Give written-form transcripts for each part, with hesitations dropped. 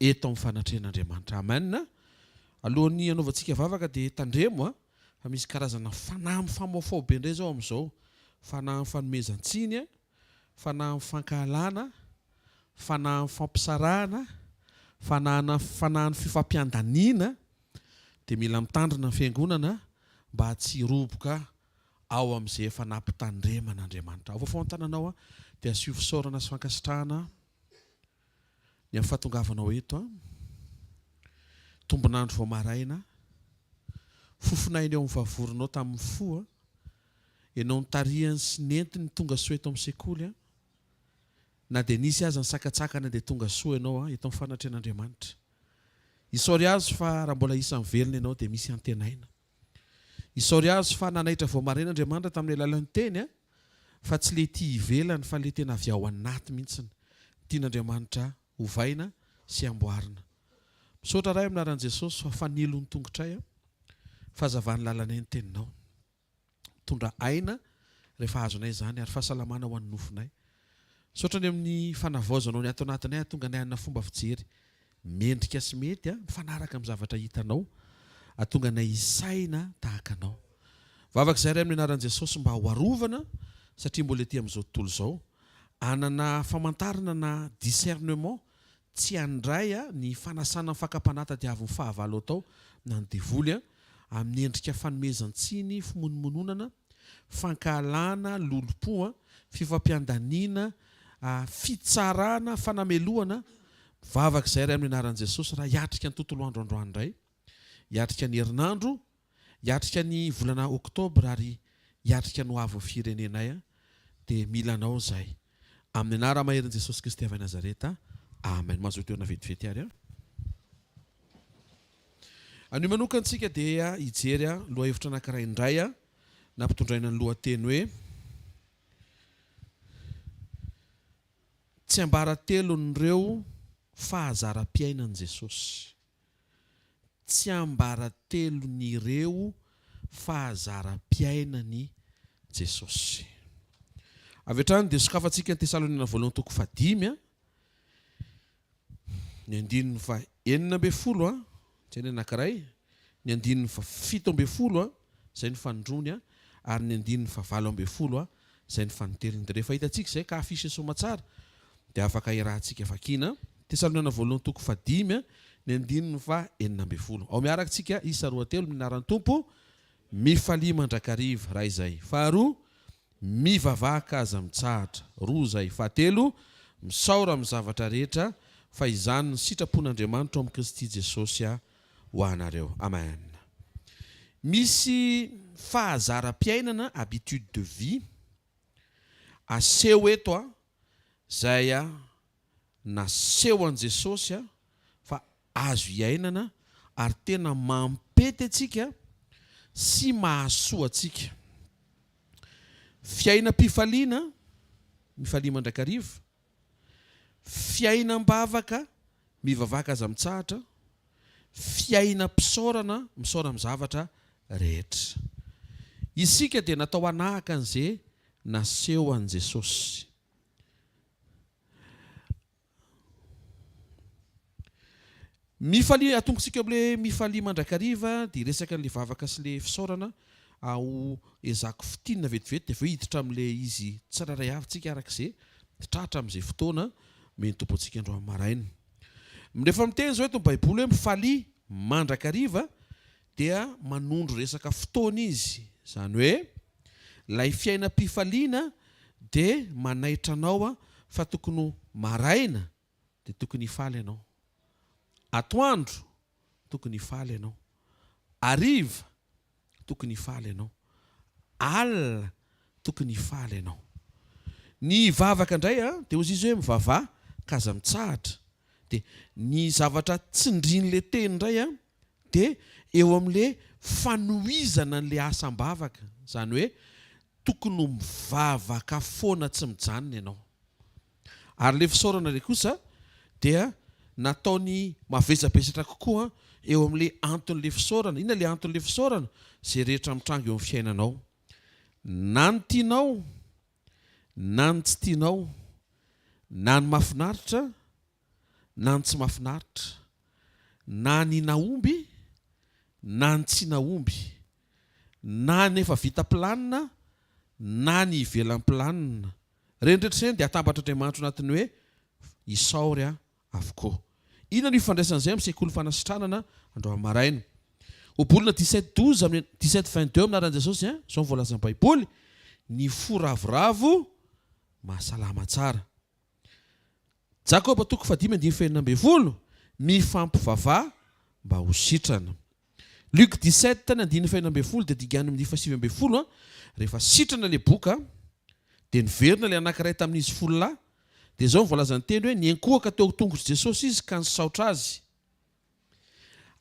eto amin'ny fanatrehan'Andriamanitra. Amen. Alohan'ny anaovantsika vavaka dia tandremo fa misy karazana fanahy amin'ny famaofao be indray zao amin'izao. Fanahy amin'ny fanomezan-tsiny, fanahy amin'ny fankahalana, fanahy amin'ny fampisarahana, fanahy ny fifampiandaniana, dia mila mitandrina ny fiangonana mba tsy roboka ao amin'izay efa nampitandreman'Andriamanitra. Ao vaofa an-tananao dia asio fisaorana sy fankasitrahana ny amin'ny fahatongavanao eto. Tombonandro vao maraina, fofinainy eo amin'ny vavoronao tamin'ny fo, ianao nitarihany sy nentiny tonga soa eto amin'ny sekoly, na dia nisy aza ny sakatsakana dia tonga soa ianao eto amin'ny fanatrehan'Andriamanitra. Isaory azy fa raha mbola isan'ny velona ianao dia misy antenaina. Isaory azy fa nanaitra vao maraina Andriamanitra tamin'ny alalan'ny teny, fa tsy le tia ivelany fa le tena avy ao anaty mihitsiny. Tian'Andriamanitra hovaina sy amboarina. Misaotra ray amin'ny anaran'i Jesosy fa fanilo ny tongotray, fahazavany lalana ny teninao. Tondra aina rehefa azonay izany ary fahasalamana ho an'ny nofinay. Misaotra ny amin'ny fanavaozanao ny ato anatinay tonga nay anna fomba fijery mendrika sy mety mifanaraka amin'ny zavatra hitanao, atonga nay isaina tahaka anao. Vavaka izay ray amin'ny anaran'i Jesosy mba ho arovana satria mbola ety amin'izao tontolo izao. Anana famantarana na discernement tsy handray ny fanasana ny fakapanata dia avy ny fahavalo atao na ny devoly amin'ny endrika fanomezan-tsiny, fimonomononana, fankahalana, lolom-po, fifampiandaniana, fitsarana, fanamelohana. Vavaka izay ray amin'ny anaran'i Jesosy raha hiatrika ny tontolo andro androany indray, hiatrika ny herinandro, hiatrika ny volana oktobra ary hiatrika ny ho avy ny firenenay dia milanao izay. Amin'ny anara maherin' Jesosy Kristy avy Nazareta. Amen. Mazoto eo na vetivety ary. Anio manokantsika dia hijery lohahevitra anankiray indray nampitondraina ny lohateny hoe Tsiambaratelon'ireo fahazaram-piainan'i Jesosy. Tsiambaratelon'ireo fahazaram-piainan'i Jesosy. Avy hatrany dia sokafantsika ny Tesaloniana voalohany toko 5, ny 9:40, izay ny anankiray, ny 9:70, izay ny fanondrony, ary ny 9:80, izay ny fanotelony. Dia rehefa hitantsika izay ka afisy somatsara dia afaka irahantsika vakiana. Tesaloniana voalohany toko 5, ny 9:40. Ao miaraka tsika isa 2 minaran'ny Tompo, mifalia mandrakariva raha izay. Faharoa, mivavaka aza mitsahatra. Roa izay. Fahatelo, misaora amin'ny zavatra rehetra, fa izany ny sitrapon'Andriamanitra amin'ny Kristy Jesosy ho anareo. Amen. Misy fahazaram-piainana, habitude de vie, aseho eto izay naseho an'i Jesosy fa azo iainana ary tena mampety antsika sy mahasoa antsika. Fiainam-pifaliana, mifalia mandrakariva, fiainam-bavaka, mivavaka aza mitsahatra, fiainam-pisaorana, misaora amin'ny zavatra rehetra. Isika dia natao hanahaka an'izay naseho an'i Jesosy. Mifalia, atongosika amin'ilay mifalia mandrakariva dia resaka n'ilay vavaka sy ilay fisaorana ao ezako fitinina vetivety dia hiditra amin'ilay izy tsiraray avy tsika arak'izay tratra amin'izay fotoana meny tompo antsika andro amin'ny maraina. Rehefa miteny zao eto ny Baiboly hoe mifalia mandrakariva dia manondro resaka fotoana izy. Izany hoe ilay fiainam-pifaliana dia manaitra anao fa tokony maraina dia tokony hifaly ianao. Atoandro tokony hifaly ianao. Hariva tokony hifaly ianao. Alina tokony hifaly ianao. Ny vavaka indray dia ozy izy hoe mivavaka aza mitsahatra. Dia ny zavatra tsindrian'ilay teny indray dia eo amin'ilay fanohizana n'ilay asam-bavaka. Izany hoe tokony mivavaka foana tsy mijanona ianao. Ary ilay fisaorana ilay kosa dia nataony mavezabezatra kokoa eo amin'ilay anton'ilay fisaorana. Inona ilay anton'ilay fisaorana? Izay rehetra mitrango eo amin'ny fiainanao. Na ny tianao, na ny tsy tianao, na ny mahafinaritra, na ny tsy mahafinaritra, na ny naomby na ny tsy naomby, na ny efa vita planina na ny ivelan'ny planina, rendretreny dia atambatra Andriamanitra anatiny hoe isaory avokoa. Inona ny ifandraisan'izay amin'ny sekoly fanasitranana andro maraina? Obolona 17:12 amin'ny 17:22 minaran'i Jesosy zao voalazan'ny Baiboly, ny fo ravoravo mahasalama tsara. Jakoba 5:5-20 mifampivavah mba ho sitrana. Luc 17:9-20 dia digany amin'ny 7:20 rehefa sitrana le boka dia niverina le anankiray tamin'izy folo lahy dia zao voalazany teny hoe niankohaka teo tongotra Jesosy izy ka nisaotra azy.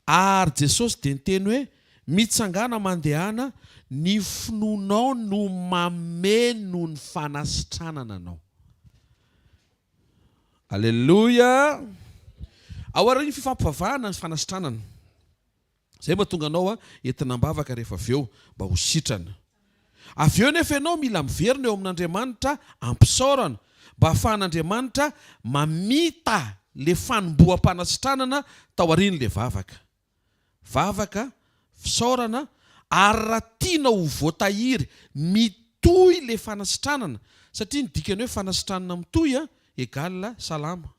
Ary Jesosy dia niteny hoe mitsangana mandehana, ny finoanao no mameno ny fanasitranana anao. Alleluia. Ao aorian'ny fifampivavahana ny fanasitranana. Zay mahatonga anao entina mbavaka rehefa avy eo mba ho sitrana. Avy eo nefa ianao mila miverina eo amin'Andriamanitra ampisaorana mba ahafahan'Andriamanitra mamita le fanomboam-panasitranana tao aorian'le vavaka. Vavaka, fisaorana, ary raha tiana ho voatahiry mitohy le fanasitranana, satria ny dikany hoe fanasitranana mitohy égale salama.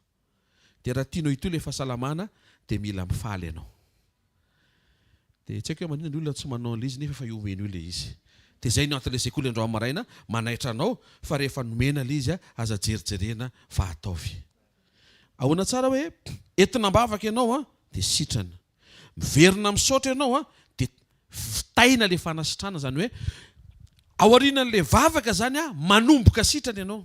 Dia raha tiana ho itohy le fahasalamana dia mila mifaly ianao. Dia tsy haiko hoe manina ny olona tsy manao an'ilay izy nefa efa iomeny io ilay izy. Dia izay ny anton'ilay sekoly andro maraina manaitra anao fa rehefa nomena ilay izy aza jerijerena fa ataovy. Ahoana tsara hoe entina mbavaka ianao dia sitrana. Miverina misaotra ianao dia vitaina le fanasitrana, zany hoe ao aorian'le vavaka zany manomboka sitrana ianao.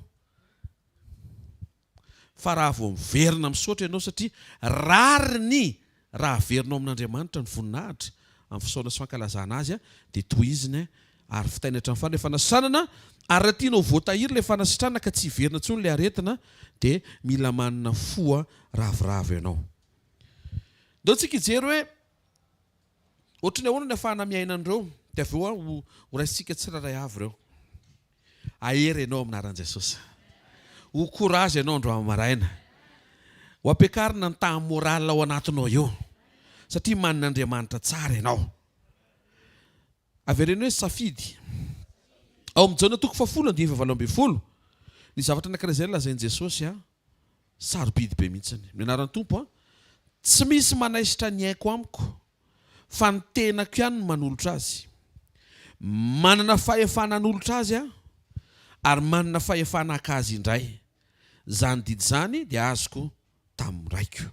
Fa raha vao miverina misaotra ianao satria rariny raha averinao amin'Andriamanitra ny voninahitra amin'ny fisaona sy fankalazana azy dia tohiziny ary fitaina hatramin'ny fanasitranana. Ary raha tianao voatahiry le fanasitrana ka tsy hiverina intsony le aretina dia mila manana fo ravoravo ianao. Ndao tsika hijery hoe ohatry ny ahoana ny fahanam-piainan'ireo dia avy eo ho raisitsika tsirairay avy ireo. Ahery ianao aminaran'i Jesosy. Ho courage ianao andro maraina. Ho ampiakarina ny tahan'ny moral ao anatinao eo satria manin'Andriamanitra tsara ianao. Avereny hoe safidy. Ao amin'ny Jona 10:17 ny zavatra anankiray izay lazain'i Jesosy sarobidy be mihitsiny. Ny anaran'ny Tompo tsy misy manaisitra ny aiko amiko fa ny tenako ihany no manolotra azy. Manana fahefana n'olotra azy ary manana fahefana haka azy indray. Zany didy zany dia azoko tamin'ny raiko.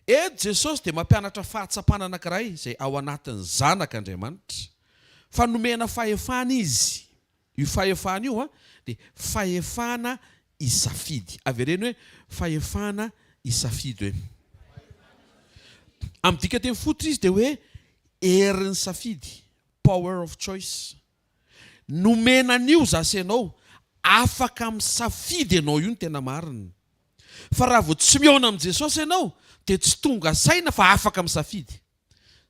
Eto Jesosy dia mampianatra fahatsapana anankiray izay ao anatin'ny zanak'Andriamanitra. Fa nomena fahefana izy. Io fahefana io dia fahefana isafidy. Avereny hoe fahefana isafidy hoe. Amin'ny dika teny fototra izy dia hoe herin'ny safidy, power of choice. Nomena an'io zasy ianao, afaka misafidy ianao io ny tena marina. Fa raha vao tsy miaona amin'i Jesosy ianao dia tsy tonga saina fa afaka misafidy.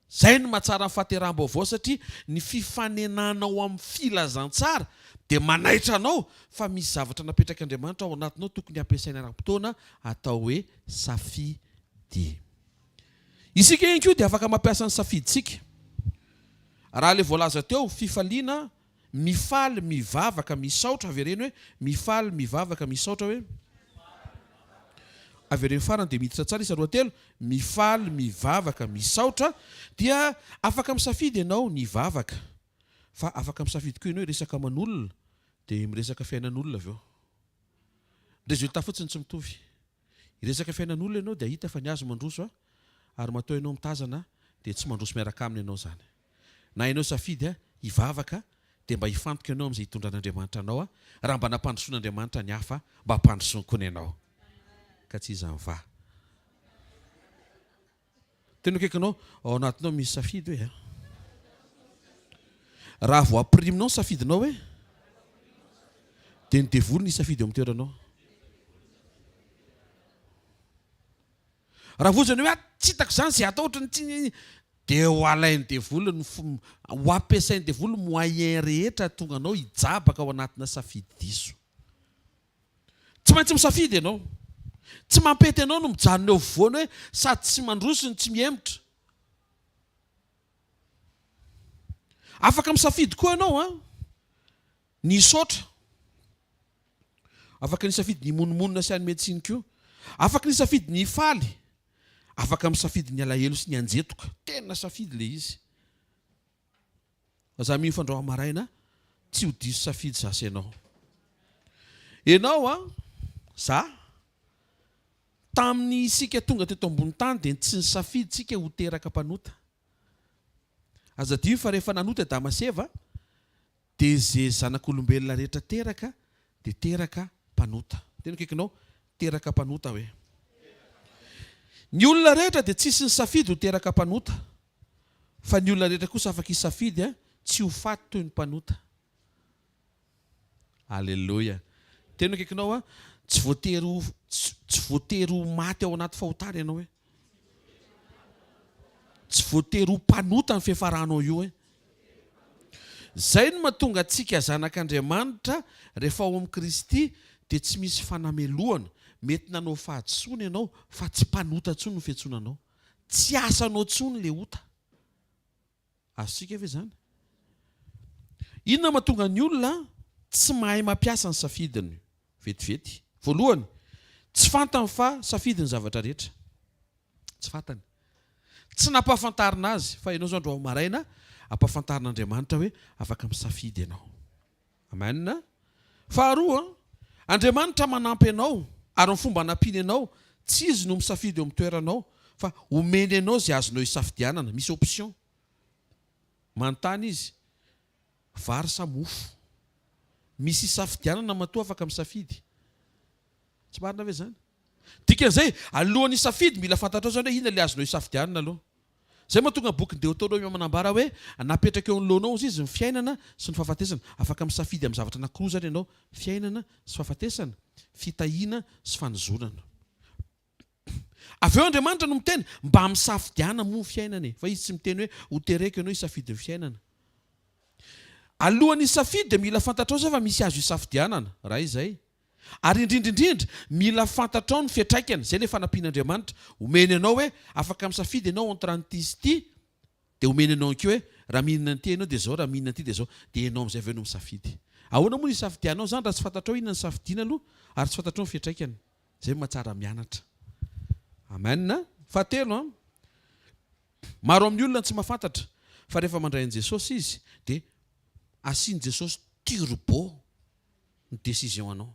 Zay no mahatsara ny fahateram-baovao satria ny fifanenanao amin'ny filazantsara dia manaitra anao fa misy zavatra napetrak'Andriamanitra ao anatinao tokony ampiasaina ara-potoana atao hoe safidy. Isika ihany koa dia afaka mampiasa ny safiditsika. Raha le voalaza teo fifaliana, mifaly, mivavaka, misaotra, avereny hoe mifaly, mivavaka, misaotra hoe avereny farany dia miditra tsara isa roa telo, mifaly, mivavaka, misaotra dia afaka misafidy ianao ny vavaka. Fa afaka misafidy koa ianao resaka aman'olona dia miresaka fiainan'olona avy eo. Resultat fotsiny tsy mitovy. Resaka fiainan'olona ianao dia hita fa ny azo mandroso ary matao ianao mitazana dia tsy mandroso miaraka aminy ianao zany. Na ianao safidy hivavaka dia mba hifantoka ianao amin'izay hitondran'Andriamanitra anao raha mba nampandrosoan'Andriamanitra ny hafa mba hampandrosoany koa ny ianao. Ka tsy iza miva. Tena akaikinao ao anatinao misy safidy hoe raha vao ampirimnao safidinao hoe dia ny devoly ny safidy eo amin'ny toeranao. Raha vozany hoe tsy hitako izany izay atao ohatrany tsy dia ho alain'ny devoly ho ampiasain'ny devoly moyen rehetra tonga anao hijabaka ao anatina safidy diso. Tsy maintsy misafidy ianao. Tsy mampety anao no mijanona eo voana hoe sady tsy mandrosony tsy mihemotra. Afaka misafidy koa ianao ny isotra. Afaka nisafidy ny monomonina sy anymetsiny koa. Afaka nisafidy ny faly. Afaka misafidy ny alahelo sy ny anjetoka. Tena safidy le izy. Za mifandro amaraina tsy ho diso safidy zasy ianao. Ianao za tamin'ny isika tonga teto ambony tany dia tsy nisafidy tsika ho teraka mpanota. Azadio fa rehefa nanota Damaseva dia zay zanak'olombelona rehetra teraka dia teraka mpanota. Tena kaikinao teraka mpanota hoe. Ny olona rehetra dia tsisy nisafidy ho teraka mpanota. Fa ny olona rehetra kosa afaka hisafidy tsy ho faty toy ny mpanota. Alleluia. Tena kaikinao tsy voatery ho maty ao anaty fahotana ianao hoe. Tsy voatery ho mpanota ny fiafaranao io hoe. Zay no mahatonga antsika zanak'Andriamanitra rehefa ao amin'ny Kristy dia tsy misy fanameloana. Mety nanao fahadisoana ianao fa tsy mpanota intsony no fiantsonanao. Tsy asanao intsony le ota. Azontsika ve zany? Inona mahatonga ny olona tsy mahay mampiasa ny safidiny vetivety? Voalohany, tsy fantany fa safidy ny zavatra rehetra. Tsy fantany. Tsy nampahafantarina azy fa ianao zao andro maraina ampahafantarin'Andriamanitra hoe afaka misafidy ianao. Amen. Faharoa, Andriamanitra manampy ianao ary ny fomba hanampiany ianao tsy izy no misafidy eo amin'ny toeranao fa omeny ianao zay azonao hisafidianana. Misy option. Manontany izy vary sa mofo. Misy hisafidianana matoa afaka misafidy. Tsy marina ve zany? Dikan'izay alohan'ny hisafidy mila fantatrao zany hoe inona le azonao hisafidianana aloha. Zay mahatonga boky Deutéronome manambara hoe napetraka eo anoloanao izy ny fiainana sy ny fahafatesana. Afaka misafidy amin'ny zavatra anankiroa zany ianao, fiainana sy fahafatesana, fitahiana sy fanozonana. Avy eo Andriamanitra no miteny mba misafidiana moa ny fiainana. Fa izy tsy miteny hoe ho tereka ianao hisafidy ny fiainana. Alohan'ny hisafidy dia mila fantatrao fa misy azo hisafidianana. Raha izay. Ary indrindra mila fantatrao ny fiatraikany. Zay le fanampian'Andriamanitra. Omeny ianao hoe afaka misafidy ianao entre an'ity ty dia omeny ianao keo hoe raha mihinana an'ity ianao dia zao, raha mihinana an'ity dia zao, dia ianao amin'izay avy eo no misafidy. Ahoana moa ny hisafidianao zany raha tsy fantatrao inona ny safidiana aloha ary tsy fantatrao ny fiatraikany. Zay mahatsara mianatra. Amen. Fahatelo, maro amin'ny olona tsy mahafantatra fa rehefa mandray an'i Jesosy izy dia asiany Jesosy turbo ny décision anao.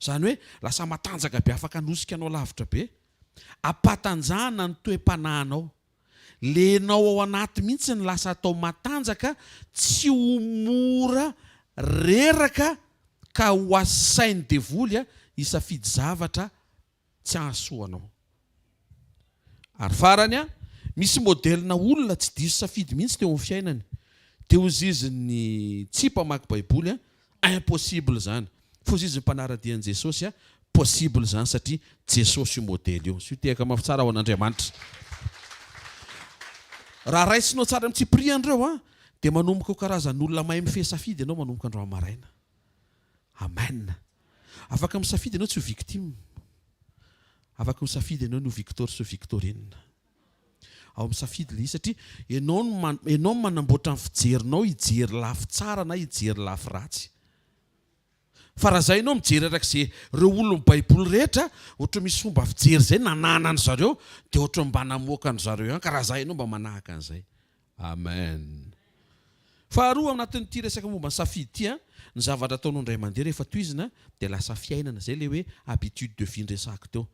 Zany hoe lasa matanjaka be, afaka hanosika anao lavitra be. Ampatanjahana ny toe-panahinao. Lenao ao anaty mihitsy ny lasa atao matanjaka, tsy ho mora reraka ka ho asainy devoly hisafidy zavatra tsy ahasoanao. Ary farany misy modelina olona tsy diso safidy mihitsy teo amin'ny fiainany. Teo izy izy ny tsy mpamaky baiboly impossible zany. Fô izy ny mpanaradian'i Jesosy possible zany satria Jesosy io modely io. Sy tehaka mafy tsara ao an'Andriamanitra. Raha raisinao tsara amin'ny tsiprian'ireo dia manomboka ho karazan'olona mahay mifehy safidy ianao manomboka andro maraina. Amen. Afaka misafidy ianao tsy ho victime. Afaka misafidy ianao no victor sy victorine. Ao misafidy le izy satria ianao manamboatra ny fijerinao hijery lafy tsara na hijery lafy ratsy. Fa raha zay ianao mijery arak'izay ireo olona baiboly rehetra, ohatra misy fomba fijery zay nanana ny zareo, dia ohatra mba namoaka ny zareo ihany, ka raha zay ianao mba manahaka an'izay. Amen. Faharoa anatin'ity resaka momba ny safidy ity, ny zavatra ataonao indray mandeha rehefa tohizina dia lasa fiainana. Zay le hoe habitude de vie ndresahako teo.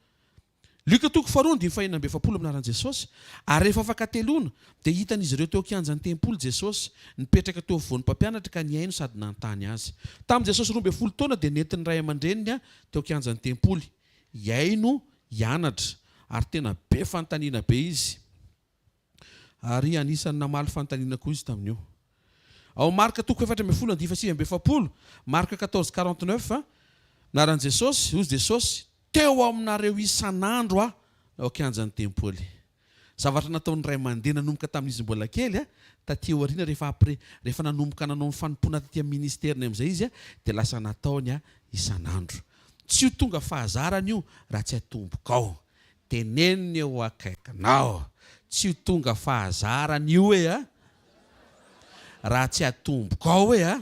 Luka toko faharoa ny 4:7 minaran'i Jesosy. Ary rehefa afaka teloana dia hitan'izy ireo teo kianjan'ny tempoly Jesosy nipetraka teo afovoan'ny mpampianatra ka niaino sady nanontany azy. Tamin'i Jesosy 12 taona dia nentin'ny ray aman-dreniny teo kianjan'ny tempoly. Iaino hianatra ary tena be fanontaniana be izy. Ary anisan'ny namaly fanontaniana koa izy tamin'io. Ao Marka toko 4:7-8, Marka 14:49 minaran'i Jesosy, hozy Jesosy teo aminareo isan'andro ao kianjan'ny tempoly. Zavatra nataon'ny ray aman-dreny nanomboka tamin'izy mbola kely taty aoriana rehefa nanomboka nanao ny fanompoana taty amin'ny ministeriny amin'izay izy dia lasa nataony isan'andro. tsy ho tonga fahazarana io raha tsy atombokao. Teneniny eo akaikinao, tsy ho tonga fahazarana io hoe raha tsy atombokao hoe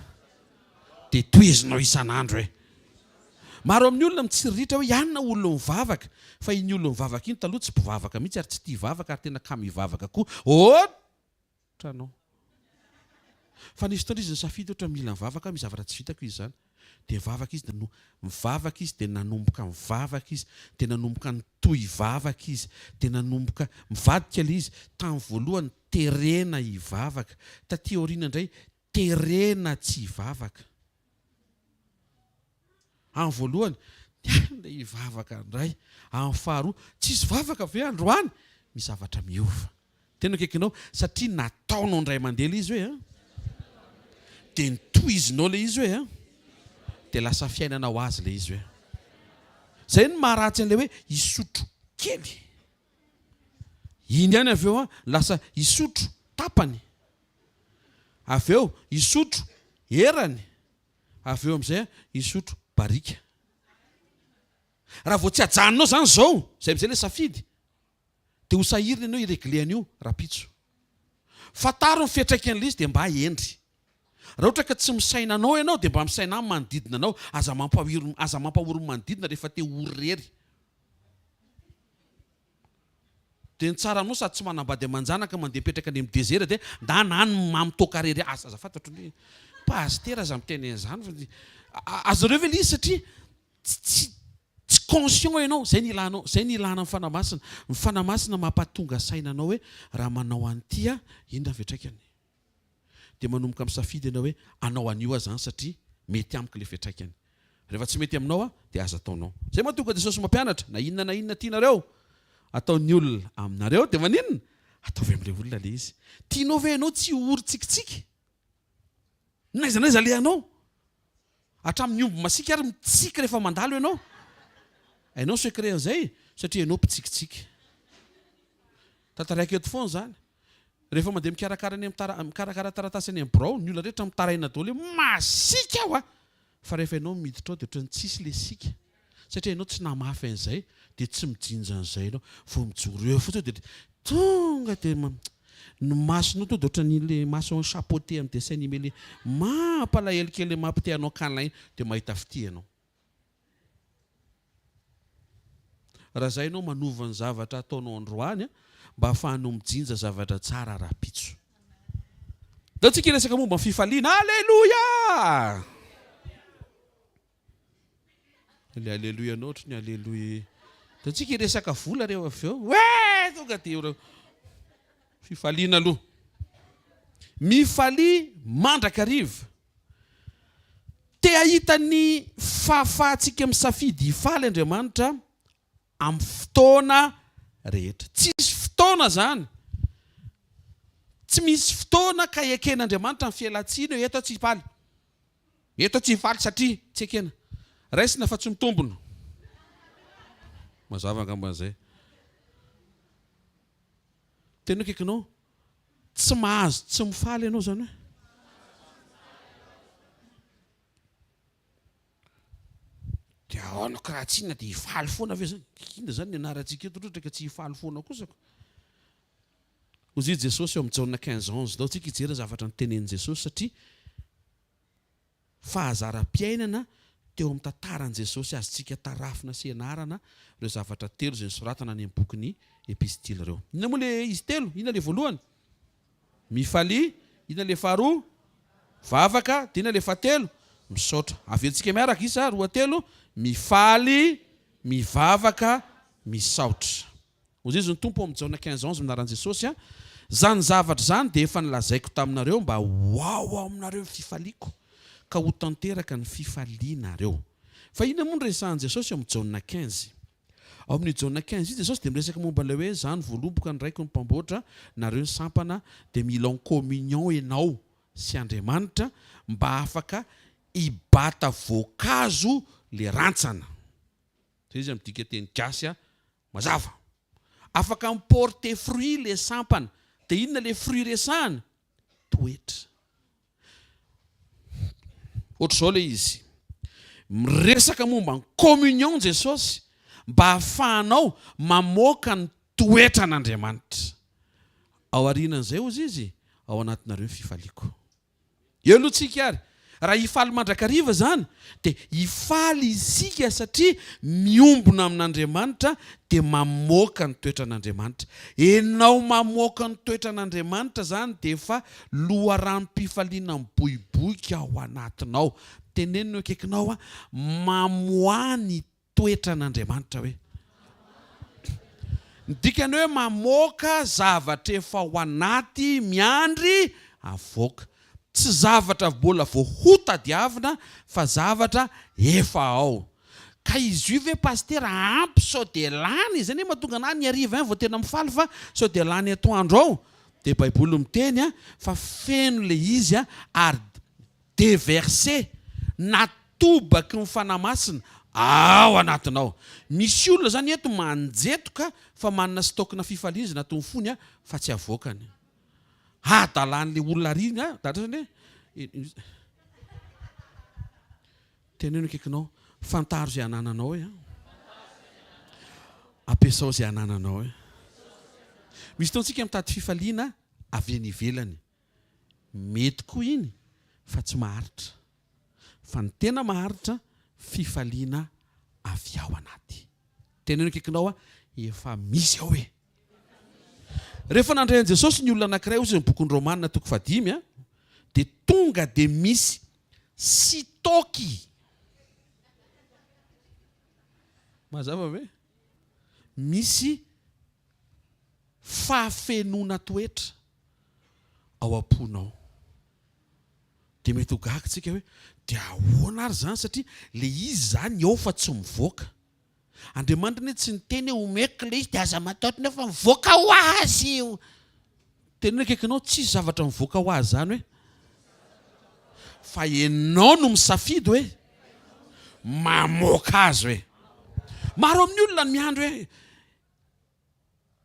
dia toezinao isan'andro hoe. Maro amin'ny olona mitsiririitra hoe ianona olona mivavaka, fa iny olona mivavaka iny taloha tsy mpivavaka mihitsy ary tsy tia vavaka ary tena kamy mivavaka koa. Otranao. Fa nisy fotoana izy nisafidy ohatra mila mivavaka, misy zavatra tsy vitako izy zany. Dia mivavaka izy, mivavaka izy dia nanomboka mivavaka izy, dia nanomboka nitohy vavaka izy, dia nanomboka mivadika ilay izy. Tamin'ny voalohany terena hivavaka, taty aoriana indray terena tsy hivavaka. Amin'ny voalohany ilay hivavaka indray, amin'ny faharoa tsisy vavaka ve androany, misy zavatra miova. Tena akaikinao satria nataonao indray mandeha ilay izy hoe dia nitohizinao ilay izy hoe dia lasa fiainana ho azy ilay izy hoe. Izay no maharatsy an'ilay hoe hisotro kely. Iny ihany avy eo lasa hisotro tapany. Avy eo hisotro herany. Avy eo amin'izay hisotro barika. Raha vao tsy hajanonao zany izao, izay amin'izay ilay safidy, dia ho sahirina ianao iregle an'io rapitso. Fataro ny fiantraikan'ilay izy dia mba endry. Raha ohatra ka tsy misaina anao ianao dia mba misaina amin'ny manodidina anao, aza mampahoro ny manodidina rehefa te hororery. Dia ny tsara aminao sady tsy manambady aman-janaka mandeha petraka any amin'ny dezera dia ndana any mamitoaka rery aza fantatro ny pastera aza miteny an'izany. Azareo ve ilay izy satria tsy conscient ianao, zay ny ilanao, zay ny ilana ny fanamasina. Ny fanamasina mampatonga sainanao hoe raha manao an'ity iny raha fiantraikany. Dia manomboka misafidy ianao hoe anao an'io zany satria mety amiko ilay fiantraikany. Rehefa tsy mety aminao dia aza ataonao. Zay mahatonga Jesosy mampianatra, na inona tianareo ataon'ny olona aminareo dia maninona? Ataovy amin'ilay olona ilay izy. Tianao ve ianao tsy ho tsikitsiky? Naizanaiza ilay anao? Hatramin'ny omby masika ary mitsika rehefa mandalo ianao. Hainao secret an'izay satria ianao mpitsikitsiky. Tantaraiko eto foana zany. Rehefa mandeha mikarakara taratasy any amin'ny birao, ny olona rehetra mitaraina daholo hoe masika aho fa rehefa ianao miditra ao dia ohatran'ny tsisy ilay sika. Satria ianao tsy namafy an'izay dia tsy mijinja an'izay ianao. Vao mijoro eo fotsiny dia tonga dia ny masonao to dia ohatran'ilay maso chapeauté amin'ny dessin animé ilay mampalahelo kely mampite anao câlin dia mahita fity ianao. Raha izay ianao manova ny zavatra ataonao androany mba hahafahanao mijinja zavatra tsara rapitso. Da tsika resaka momba ny fifaliana. Alleluia! Ilay alleluia anao ohatry ny alleluia. Da tsika resaka vola reo avy eo. Hoe tonga dia fifaliana aloha. Mifalia mandrakariva. Te ahita ny fahafahantsika misafidy hifaly Andriamanitra amin'ny fotoana rehetra. Tsisy fotoana zany. Tsy misy fotoana ka eken'Andriamanitra amin'ny fialantsiny hoe eto tsy hifaly. Eto tsy hifaly satria tsy ekena. Raisina fa tsy mitombona. Mazava angamba an'izay. Tena akaikinao tsy mahazo tsy mifaly ianao zany hoe. Dia ahoana ka raha tsinona dia hifaly foana ve zany? Inona zany ny anarantsika eto ohatra ka tsy hifaly foana kosako. Hozy Jesosy eo amin'ny Jaona 15:11 dao tsika hijery zavatra nitenen'i Jesosy satria fahazaram-piainana teo amin'ny tantaran'i Jesosy azontsika tarafina sy ianarana ireo zavatra telo izay nosoratana any amin'ny bokin'ny epistily ireo. Inona moa ilay izy telo? Inona ilay voalohany? Mifalia. Inona ilay faharoa? Vavaka. Dia inona ilay fahatelo? Misaotra. Averentsika miaraka isa roa telo. Mifaly, mivavaka, misaotra. Hozy izy ny tompo amin'ny Jaona 15:11 minaran'i Jesosy zany zavatra zany dia efa nilazaiko taminareo mba ho aminareo fifaliako ka ho tanteraka ny fifalianareo. Fa inona moa ny resahan'i Jesosy amin'ny Jaona 15? Ao amin'ny Jaona 15 izy Jesosy dia miresaka momba ilay hoe zany voalomboka ny raiko ny mpamboatra nareo ny sampana dia mila en communion ianao sy Andriamanitra mba afaka hibata voankazo le rantsana. Zay izy amin'ny dika teny gasy mazava. Afaka miporter fruit le sampana. Dia inona le fruit resahana? Toetra. Ohatr'izao ilay izy. miresaka momba ny communion Jesosy mba hahafahanao mamoaka ny toetran'Andriamanitra. Ao aorianan'izay ozy izy ao anatinareo fifaliako. Eo aloha tsika ary raha hifaly mandrakariva zany dia hifaly isika satria miombona amin'Andriamanitra dia mamoaka ny toetran'Andriamanitra. Enao mamoaka ny toetran'Andriamanitra zany dia efa loharam-pifaliana miboiboika ao anatinao. Tenenino akaikinao mamoany toetran'Andriamanitra hoe. Ny dikany hoe mamoaka zavatra efa ao anaty miandry avoaka. Tsy zavatra mbola vao hotadiavina fa zavatra efa ao. Ka izy io ve pasteur ampy sao dia lany izany mahatonga anahy ny hariva vao tena mifaly fa sao dia lany atoandro ao. Dia Baiboly miteny fa feno le izy ary déversé natobaky ny fanamasina ao anatinao. Misy olona zany eto manjetoka fa manana stokna fifaliana natony fony fa tsy avoakany. Dalan'le olona riny zany teneno akaikinao fantaro zay anananao hoe ampiasao zay anananao hoe. Misy taontsika mitady fifaliana avy any ivelany. Mety koa iny fa tsy maharitra. Fa ny tena maharitra fifaliana avy ao anaty. Teneno akaikinao efa misy ao hoe. Rehefa nandray an Jesosy ny olona anankiray ozy ny bokin'ny Romanina 5 dia tonga dia misy sitoky. Mazava ve? Misy fahafenona toetra ao am-ponao. Dia mety ho gaga tsika hoe dia ahoana ary zany satria le izy zany ao fa tsy mivoaka. Andriamanitra ny tsy niteny homeko le izy dia aza mataotry nefa mivoaka ho azy io. Teneno akaikinao tsisy zavatra mivoaka ho azy zany hoe. Fa enao no misafidy hoe mamoaka azy hoe. Maro amin'ny olona miandro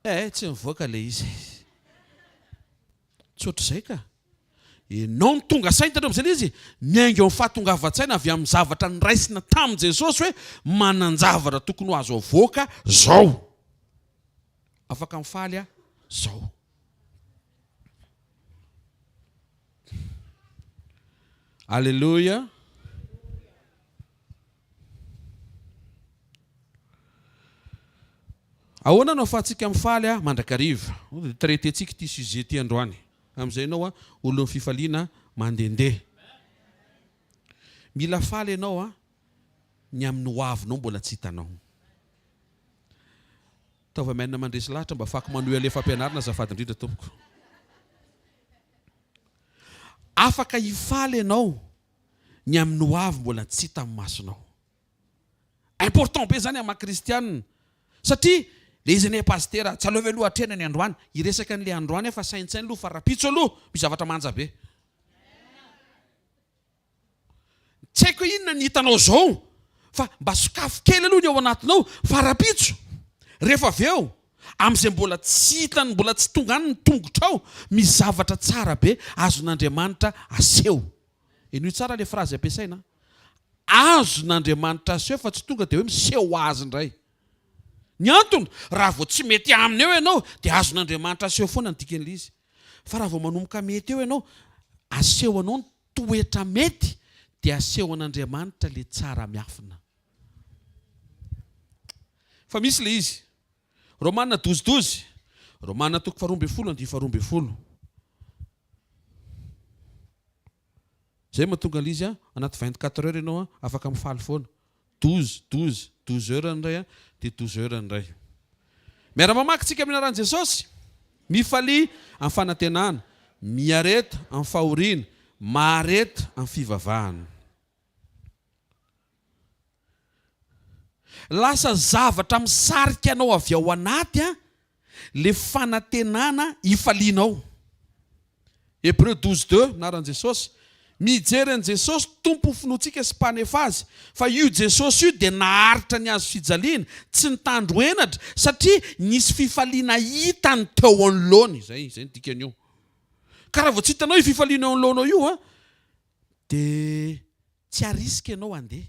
hoe tsy mivoaka le izy. Tsy ohatr'izay ka. Enao ny tonga saina tandreo amin'izay izy miainga amin'ny fahatongavan-tsaina avy amin'ny zavatra niraisina tamin'i Jesosy hoe manan-javatra tokony ho azo avoaka zao. Afaka mifaly zao. Alléluia. Ahoana no ahafahantsika mifaly mandrakariva. Traitentsika ity sujet ity androany. Amin'izay ianao olona fifaliana mandendeha. Mila faly ianao ny amin'ny hoavinao mbola tsy hitanao. Taova-maina mandresy lahatra mba afaka manohy alefa fampianarana azafady indrindra tompoko. Afaka hifaly ianao ny amin'ny hoavy mbola tsy hita amin'ny masonao. Important be zany amin'ny kristianina. Satria le izy ne pasteur tsy aleo ve aloha atrena ny androany iresaka an'le androany fa saintsainy aloha fa rapitso aloha misy zavatra manja be. Tsy haiko inona ny hitanao zao fa mba sokafo kely aloha ny ao anatinao fa rapitso. Rehefa avy eo amin'izay mbola tsy hitany mbola tsy tonga any ny tongotrao misy zavatra tsara be azon'Andriamanitra aseho. Io tsara le frazy ampiasaina. Azon'Andriamanitra aseho fa tsy tonga dia hoe miseho azy indray. Ny antony raha vao tsy mety aminy eo ianao dia azon'Andriamanitra aseho foana ny dikan'ilay izy. Fa raha vao manomboka mety eo ianao aseho anao ny toetra mety dia aseho an'Andriamanitra le tsara miafina. Fa misy le izy. Romanina 12:12. Romanina 12:12. Zay mahatonga izy anaty 24 heures ianao afaka mifaly foana. 12 heures indray dia 12 heures indray. Miara-mamaky tsika amin'ny anaran'i Jesosy. Mifaly amin'ny fanantenana, miareta amin'ny fahoriana, mahareta amin'ny fivavahana. Lasa zavatra misarika anao avy ao anaty le fanantenana hifalianao. Hébreux 12:2 anaran'i Jesosy. Mijery an' Jesosy tompo finoantsika sy mpanefa azy fa io Jesosy io dia naharitra ny azo fijaliana tsy nitandro henatra satria nisy fifaliana hitany teo anoloany. Zay ny dikan'io. Ka raha vao tsy hitanao io fifaliana eo anoloanao io dia tsy harisika ianao handeha.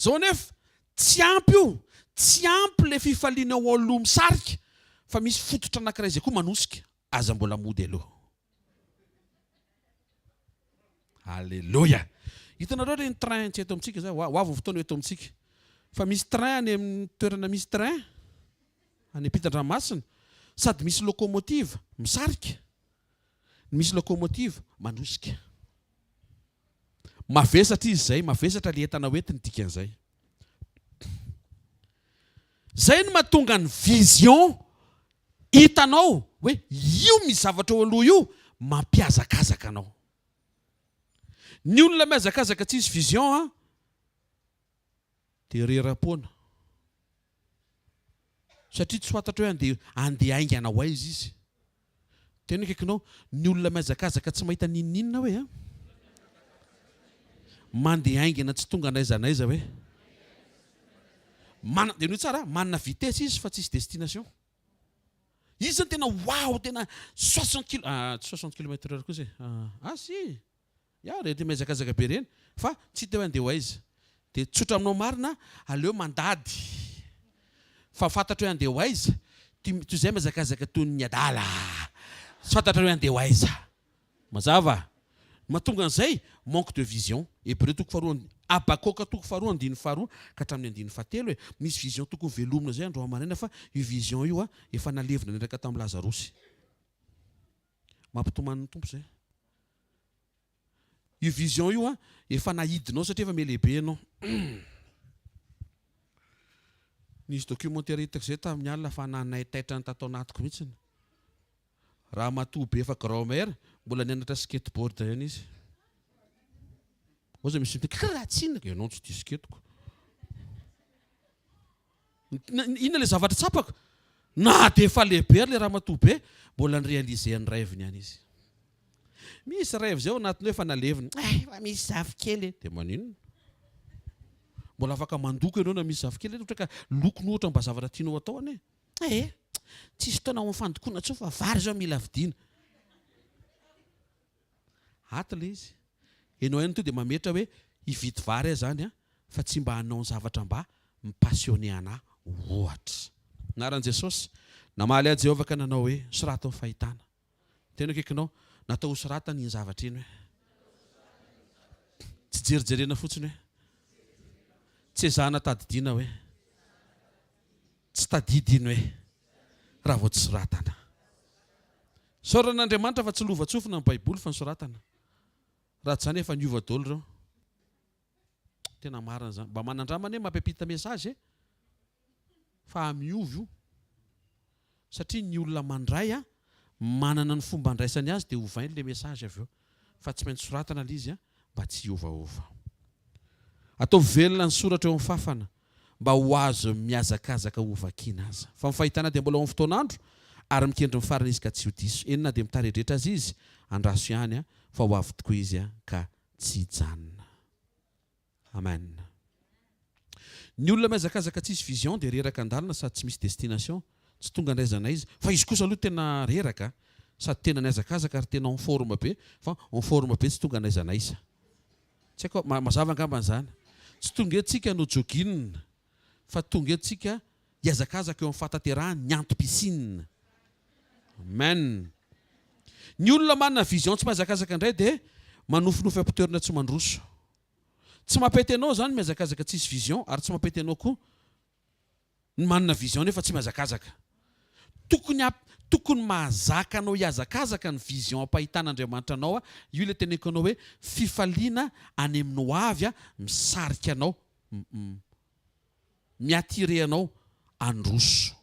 zao nefa tsy ampy io, tsy ampy le fifaliana ao aloha misarika fa misy fototra anankiray zay koa manosika aza mbola mody aloha. Alleluia. Hitanareo reny train tsy eto amintsika za ho avy fotoana eto amintsika fa misy train any amin'ny toerana misy train any ampitan-dranomasina sady misy locomotive misarika, misy locomotive manosika. Mavesatra izy zay, mavesatra le entana hoentiny dikan'izay. Zay no mahatonga ny vision hitanao hoe io misy zavatra ao aloha io mampiazakazaka anao. Ny olona miazakazaka tsy misy vision dia rera-poana. Satria tsy fantatra hoe andeha aingana ho aiza izy. Tena kaikinao ny olona miazakazaka tsy mahita ninninna hoe mandeha aingana tsy tonga n'aiza n'aiza hoe dia noho tsara manana vitesse izy fa tsisy destination. Izy zany tena wow, tena 60 km/h koa zay. Si rehetra miazakazaka be reny fa tsy hita hoe andeha ho aiza. Dia tsotra aminao marina aleo mandady fa fantatra hoe andeha ho aiza. Toy izay miazakazaka toy ny adala tsy fantatra hoe andeha ho aiza. Mazava mahatonga an'izay manque de vision. Hébreu toko faharoa Abakoka toko faharoa andiny faharoa ka hatramin'ny andiny fahatelo hoe misy vision tokony velomina zay andro amarena fa io vision io efa nalevina niraka tamin'ny Lazarosy. Mampitomany ny tompo zay. Io vision io efa nahidinao satria efa melehibe ianao. Nisy documentaire hitako zay tamin'ny alina fa nanaitaitra ny tatao anatiko mihitsy. Raha matoa be fa grand-mère mbola nianatra skateboard ihany izy. Oza misy raha tsinaka ianao tsy tia sketiko. Inona le zavatra tsapako? Na dia efa lehibe le raha matoa be mbola nyrealiser ny rêve-ny ihany izy. Misy rêve zay ao anatiny hoe efa naleviny. Fa misy zafikely. Dia maninona? Mbola afaka mandoko ianao na misy zafikely ohatra ka lokony ohatra mba zavatra tianao atao ane. Tsisy taona ho fandokoana tso fa vary zao mila vidiana. Aty le izy. Ianao ihany to dia mametra hoe hividy vary zany fa tsy mba hanao ny zavatra mba mipassionné anahy ohatra. Anaran'i Jesosy namaly azy Jehovah ka nanao hoe sorata ny fahitana. Tena kaikinao natao sorata ny zavatra iny hoe tsy jerijerena fotsiny hoe tsy ezahana tadidiana hoe tsy tadidiny hoe raha vao tsy soratana. Soran'Andriamanitra fa tsy lova-tsofina ny Baiboly fa ny soratana. Raha tsy zany efa niova daholo reo. Tena marina zany. Mba manandramana hoe mampiampita mesazy fa miovy io. Satria ny olona mandray manana ny fomba andraisany azy dia ovainy le mesazy avy eo. Fa tsy maintsy soratana le izy mba tsy iovaova. Atao velona ny soratra eo amin'ny fafana mba ho azo miazakazaka hovakiana azy. Fa ny fahitana dia mbola ao amin'ny fotoan'andro ary mikendry ny farany izy ka tsy ho diso. Enina dia mitaredretra azy izy andraso ihany fa ho avy tokoa izy ka tsy hijanona. Amen. Ny olona miazakazaka tsisy vision dia reraka andalina sady tsy misy destination, tsy tonga n'aiza n'aiza. Fa izy kosa aloha tena reraka sady tena miazakazaka ary tena en forme be fa en forme be tsy tonga n'aiza n'aiza. Tsy haiko mazava angamba zany. Tsy tonga etsika no jogging fa tonga etsika hiazakazaka eo amin'ny fataterahany ny antom-pisine. Amen. Ny olona manana vision tsy miazakazaka indray dia manofinofy ampitoerana tsy mandroso. Tsy mampety anao zany miazakazaka tsisy vision ary tsy mampety anao koa ny manana vision nefa tsy miazakazaka. Tokony mahazaka anao hiazakazaka ny vision ampahitan'Andriamanitra anao. Io ilay teneniko anao hoe fifaliana any amin'ny ho avy misarika anao, miatire anao androso.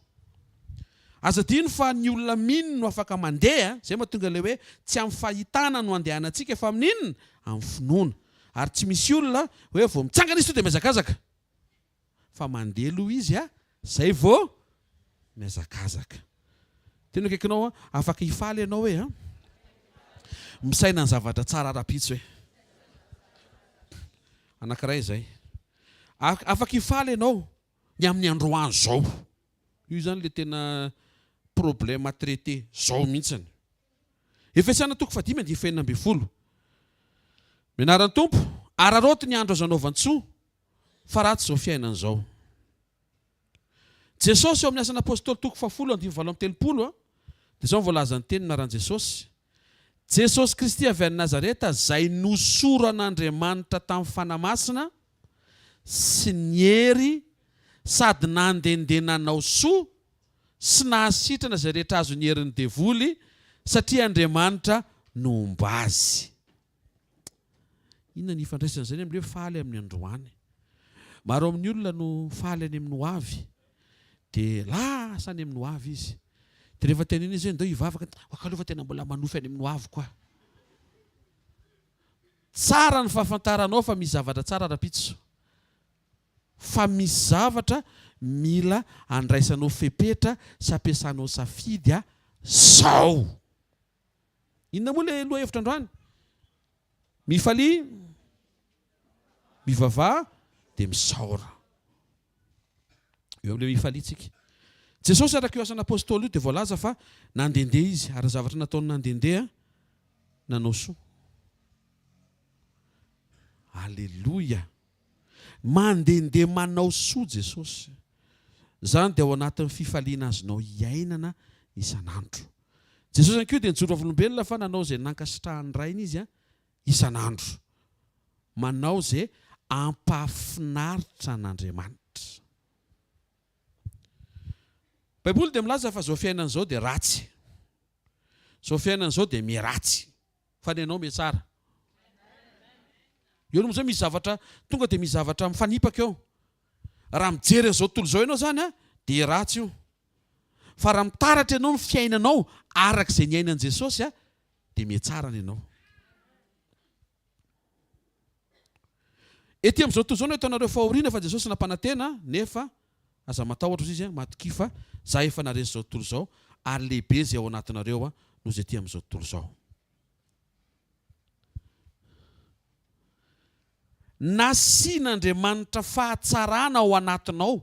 Aza dino fa ny olona minina no afaka mandeha, zay mahatonga le hoe tsy amin'ny fahitana no andehanantsika fa amin'inona? Amin'ny finoana. Ary tsy misy olona hoe vao mitsangana izy to dia miazakazaka. Fa mandeha aloha izy zay vao miazakazaka. Tena kaikinao afaka hifaly ianao hoe misaina ny zavatra tsara ara-pitsy hoe. Anankiray izay. Afaka hifaly ianao ny amin'ny androany zao. Io zany le tena problème à traiter zao mihitsiny. Efesana toko 5:20. Menaran'ny tompo, araroty ny andro azo anaovantsoa fa ratsy zao fiainana zao. Jesosy eo amin'ny asan'ny apôstôly toko 7:7 dia zao voalaza ny teniny naran'i Jesosy. Jesosy Kristy avy any Nazareta zay nosoran'Andriamanitra tamin'ny fanamasina sy ny hery sady nandehandeha nanao soa sy nahasitrana izay rehetra azo ny herin'ny devoly satria Andriamanitra nomba azy. Inona ny ifandraisana izay amin'ilay faly amin'ny androany? Maro amin'ny olona no faly any amin'ny hoavy dia lasa any amin'ny hoavy izy. Dia rehefa tena iny izy ndao hivavaka, alefa tena mbola manofy any amin'ny hoavy koa. Tsara ny fahafantaranao fa misy zavatra tsara rapitso. Fa misy zavatra mila andraisanao fepetra sy ampiasanao safidy zao. Inona moa ilay loha hevitra androany? Mifalia, mivavaha, dia misaora. Eo amin'ilay mifaliantsika. Jesosy araka io asan'ny apôstôly io dia voalaza fa nandendeha izy ary zavatra nataony nandendeha nanao soa. Aleloia. Mandendeha manao soa Jesosy. Zany dia ao anatin'ny fifaliana azonao iainana isan'andro. Jesosy ankoa dia nijoro avolombelona fa nanao izay nankasitrahany rainy izy isan'andro. Manao izay ampahafinaritra an'Andriamanitra. Baiboly dia milaza fa zao fiainana zao dia ratsy. Zao fiainana zao dia miratsy. Fa ny anao mihatsara. Eo no zao misy zavatra tonga dia misy zavatra mifanipaka eo. Raha mijery an'izao tontolo izao ianao zany dia ratsy io. Fa raha mitaratra ianao ny fiainanao arak'izay niainan' Jesosy dia mihatsara ny ianao. Ety amin'izao tontolo izao no ataonareo fahoriana fa Jesosy nampanantena nefa aza matahotra izy matokia fa za efa nareny izao tontolo izao ary lehibe izay ao anatinareo noho izay ety amin'izao tontolo izao. Nasian'Andriamanitra fahatsarana ao anatinao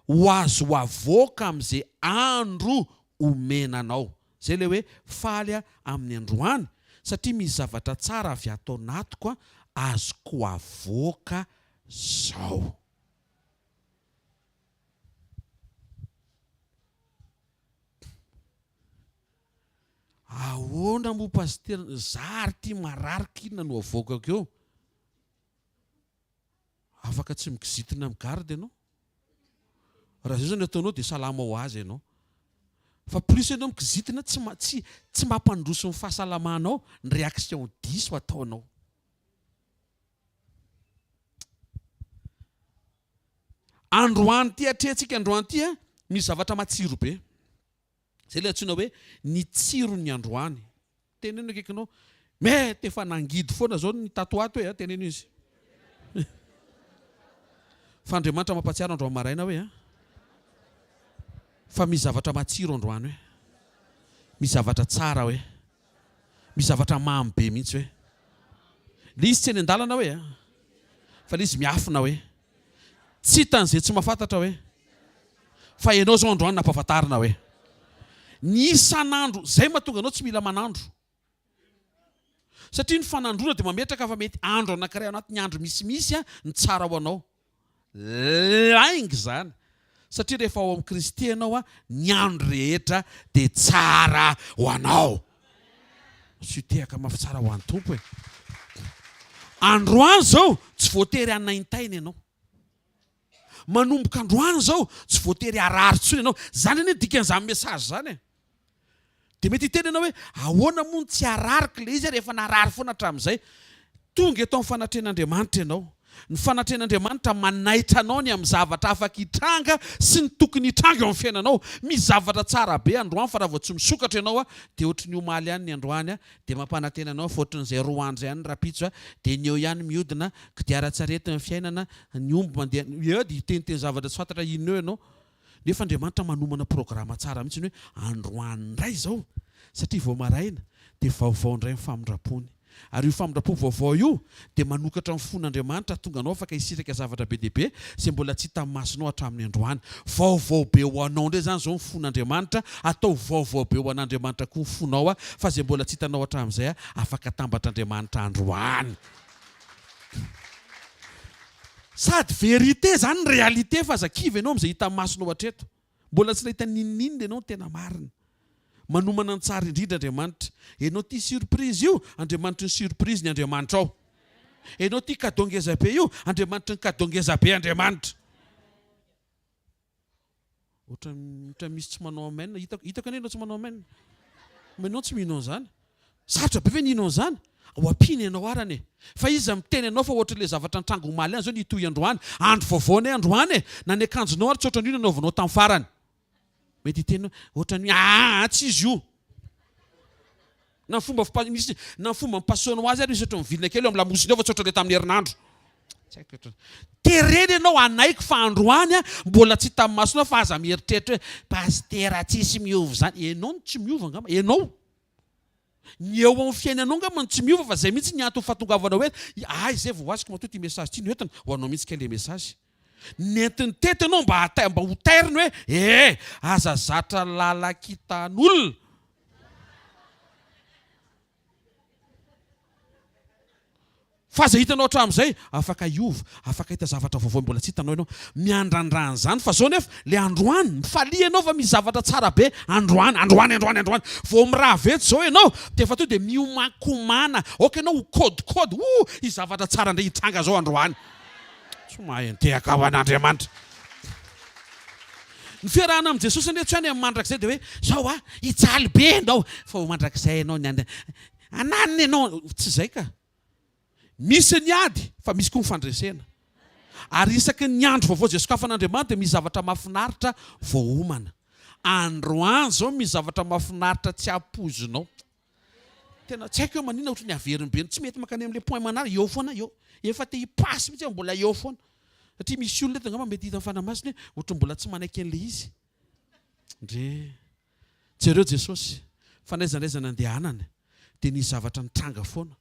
ho azo avoaka amin'izay andro omenanao. Izay ilay hoe faly amin'ny androany satria misy zavatra tsara avy atao anatiko azoko avoaka zao. Ahoana mo pasteur zary ty mararika inona no avoakako eo? Afaka tsy mikizitina amin'ny garde ianao. Raha zay zao no ataonao dia salama ho azy ianao. Fa plus ianao mikizitina tsy mampandroso ny fahasalamanao, ny réaction diso ataonao. Androany ty atrehantsika androany ty misy zavatra matsiro be. Zay ilay antsoina hoe ny tsiron'ny androany. Teneno akaikinao, mety efa nangidy foana zao ny tatoato hoe teneno izy. Fa Andriamanitra mampatsiaro androany maraina hoe fa misy zavatra matsiro androany hoe. Misy zavatra tsara hoe. Misy zavatra mamy be mihitsy hoe. Le izy tsy eny an-dalana hoe fa le izy miafina hoe. Tsy hitan'izay tsy mahafantatra hoe. Fa ianao zao androany nampahafantarina hoe. Ny isan'andro zay mahatonga anao tsy mila manandro. Satria ny fanandrona dia mametraka fa mety andro anankiray anatin'ny andro misimisy ny tsara ho anao. Laingy zany. Satria rehefa ao amin'ny Kristy ianao ny andro rehetra dia tsara ho anao. Tsy tehaka mafy tsara ho an'ny tompo e. Androany zao tsy voatery hanaintaina ianao. Manomboka androany zao tsy voatery harary tsony ianao. Zany anie dikan'izany mesazy zany e. Dia mety hiteny ianao hoe ahoana moa tsy hararika ilay izy rehefa narary foana hatramin'izay. Tonga eto amin'ny fanatrehan'Andriamanitra ianao. Ny fanatrehan'Andriamanitra manaitra anao ny amin'ny zavatra afaka hitranga sy ny tokony hitranga eo amin'ny fiainanao. Misy zavatra tsara be androany fa raha vao tsy misokatra ianao dia ohatry ny omaly ihany ny androany dia mampanantena anao fa ohatran'izay roa andro ihany rapitso dia ny eo ihany mihodina kodiaran-tsarety ny fiainana ny omby mandeha dia hiteniteny zavatra tsy fantatra inona eo ianao. Nefa Andriamanitra manomana programa tsara mihitsy hoe androany indray izao satria vao maraina dia vaovao indray ny famindram-pony. Ary io famindram-po vaovao io dia manokatra ny fon'Andriamanitra tonga anao afaka hisiraka zavatra be dehibe izay mbola tsy hita masonao hatramin'ny androany. Vaovao be ho anao indray zany zao ny fon'Andriamanitra, atao vaovao be ho an'Andriamanitra koa ny fonao fa izay mbola tsy hitanao hatramin'izay afaka tambatr'Andriamanitra androany. sady vérité zany ny réalité fa zakivy ianao am'izay hita masonao hatreto. Mbola tsy nahita ninninina ianao ny tena marina. Manomana ny tsara indrindra Andriamanitra. Ianao tia surprise io, Andriamanitra ny surprise ny Andriamanitra ao. Ianao tia cadeau ngeza be io, Andriamanitra ny cadeau ngeza be Andriamanitra. Ohatra misy tsy manao amen, hitako anao tsy manao amen. Menao tsy mihinao zany. Sarotra be ve nihinao zany? Ho ampina ianao arany. Fa izy miteny ianao fa ohatra le zavatra antrango maly any zao nitoy androany, andro vaovaony androany. Na ny akanjonao ary tsy ohatra n'io nanaovanao tamin'ny farany. Mety hiteny ohatra ny tsy izy io. Na fomba mipasoanao azy ary misy ohatra mivilina kely eo amin'ny lamosiny ao fa tsy ohatra le tamin'ny herinandro. Tereny ianao anaiko fa androany mbola tsy tamin'ny masonao fa aza mieritreritra hoe pastera tsisy miova zany. Ianao no tsy miova angamba. Ianao ny eo amin'ny fiainanao angamba tsy miova fa zay mihitsy ny antony fahatongavana hoe izay vao azoko matoa ty message ty noentana ho anao mihitsy kely message. Nentiny tetinao mba ho tairiny hoe aza zatra lalakitan'olona. Fa zay hitanao hatramin'izay afaka iova, afaka hita zavatra vaovao mbola tsy hitanao ianao. Miandrandrany zany fa zao nefa le androany mifalia ianao fa misy zavatra tsara be androany. Vao miraha veto zao ianao dia efa tonga dia miomakomana. Oka ianao ho kôdikôdy. I zavatra tsara indray hitranga zao androany. Tsy mahay antehaka ao an'Andriamanitra. Ny fiarahana amin'i Jesosy anie tsy any amin'ny mandrakizay dia hoe zao hijaly be ianao. Fa ho mandrakizay ianao ananiny ianao. Tsy izay ka. Misy ny ady fa misy koa ny fandresena. Ary isaky ny andro vaovao zay sokafan'Andriamanitra dia misy zavatra mahafinaritra vao homana. Androany zao misy zavatra mahafinaritra tsy ampozinao. Tena tsy haiko eo manina ohatry ny averiny be. Tsy mety makany amin'ilay point manara eo foana eo. Efa te hipasy mihitsy mbola eo foana. Satria misy olona angamba mety hita fanamasiny ohatry mbola tsy manaiky an'ilay izy. Jereo Jesosy fanaiza-naizana andehanana dia nisy zavatra nitranga foana.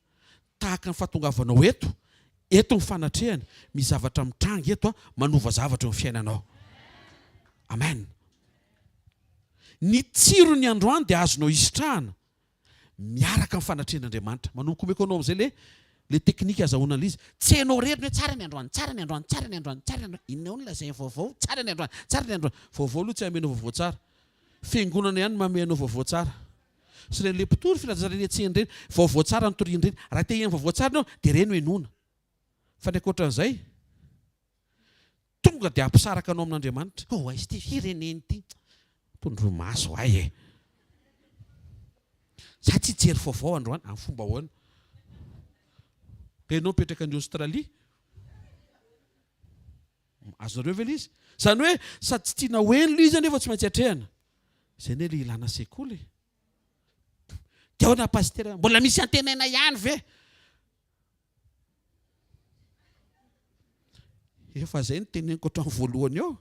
Tahaka ny fahatongavanao eto ny fanatrehany, misy zavatra mitranga eto manova zavatra eo amin'ny fiainanao. Amen. Ny tsiro ny androany dia azonao isitrahana miaraka amin'ny fanatrehan'Andriamanitra. Manomboka omeko anao amin'izay le teknika azahoana an'izy. Tsy hainao rery hoe tsara ny androany, tsara ny androany, tsara ny androany, tsara ny androany. Inona no lazainy vaovao? Tsara ny androany, tsara ny androany. Vaovao aloha tsy hamenao vaovao tsara. Fiangonana ihany mameanao vaovao tsara. Sy le mpitory filazarany atsehany ireny vaovao tsara ny toriany ireny. Raha te hihaino vaovao tsara ianao dia ireny no enona. Fa ny ankoatran'izay tonga dia ampisaraka anao amin'Andriamanitra. Izy ty fireneny ty tondro maso Za tsy hijery vaovao androany amin'ny fomba ahoana. Ka ianao mipetraka ny Aostralia. Azonareo ve izy? Zany hoe sady tsy tiana hoeno izy anefa tsy maintsy hatrehana. Izay ne le ilana sekoly. Dia ahoana pastera mbola misy antenaina ihany ve? Efa zay ny teneniko hatramin'ny voalohany eo.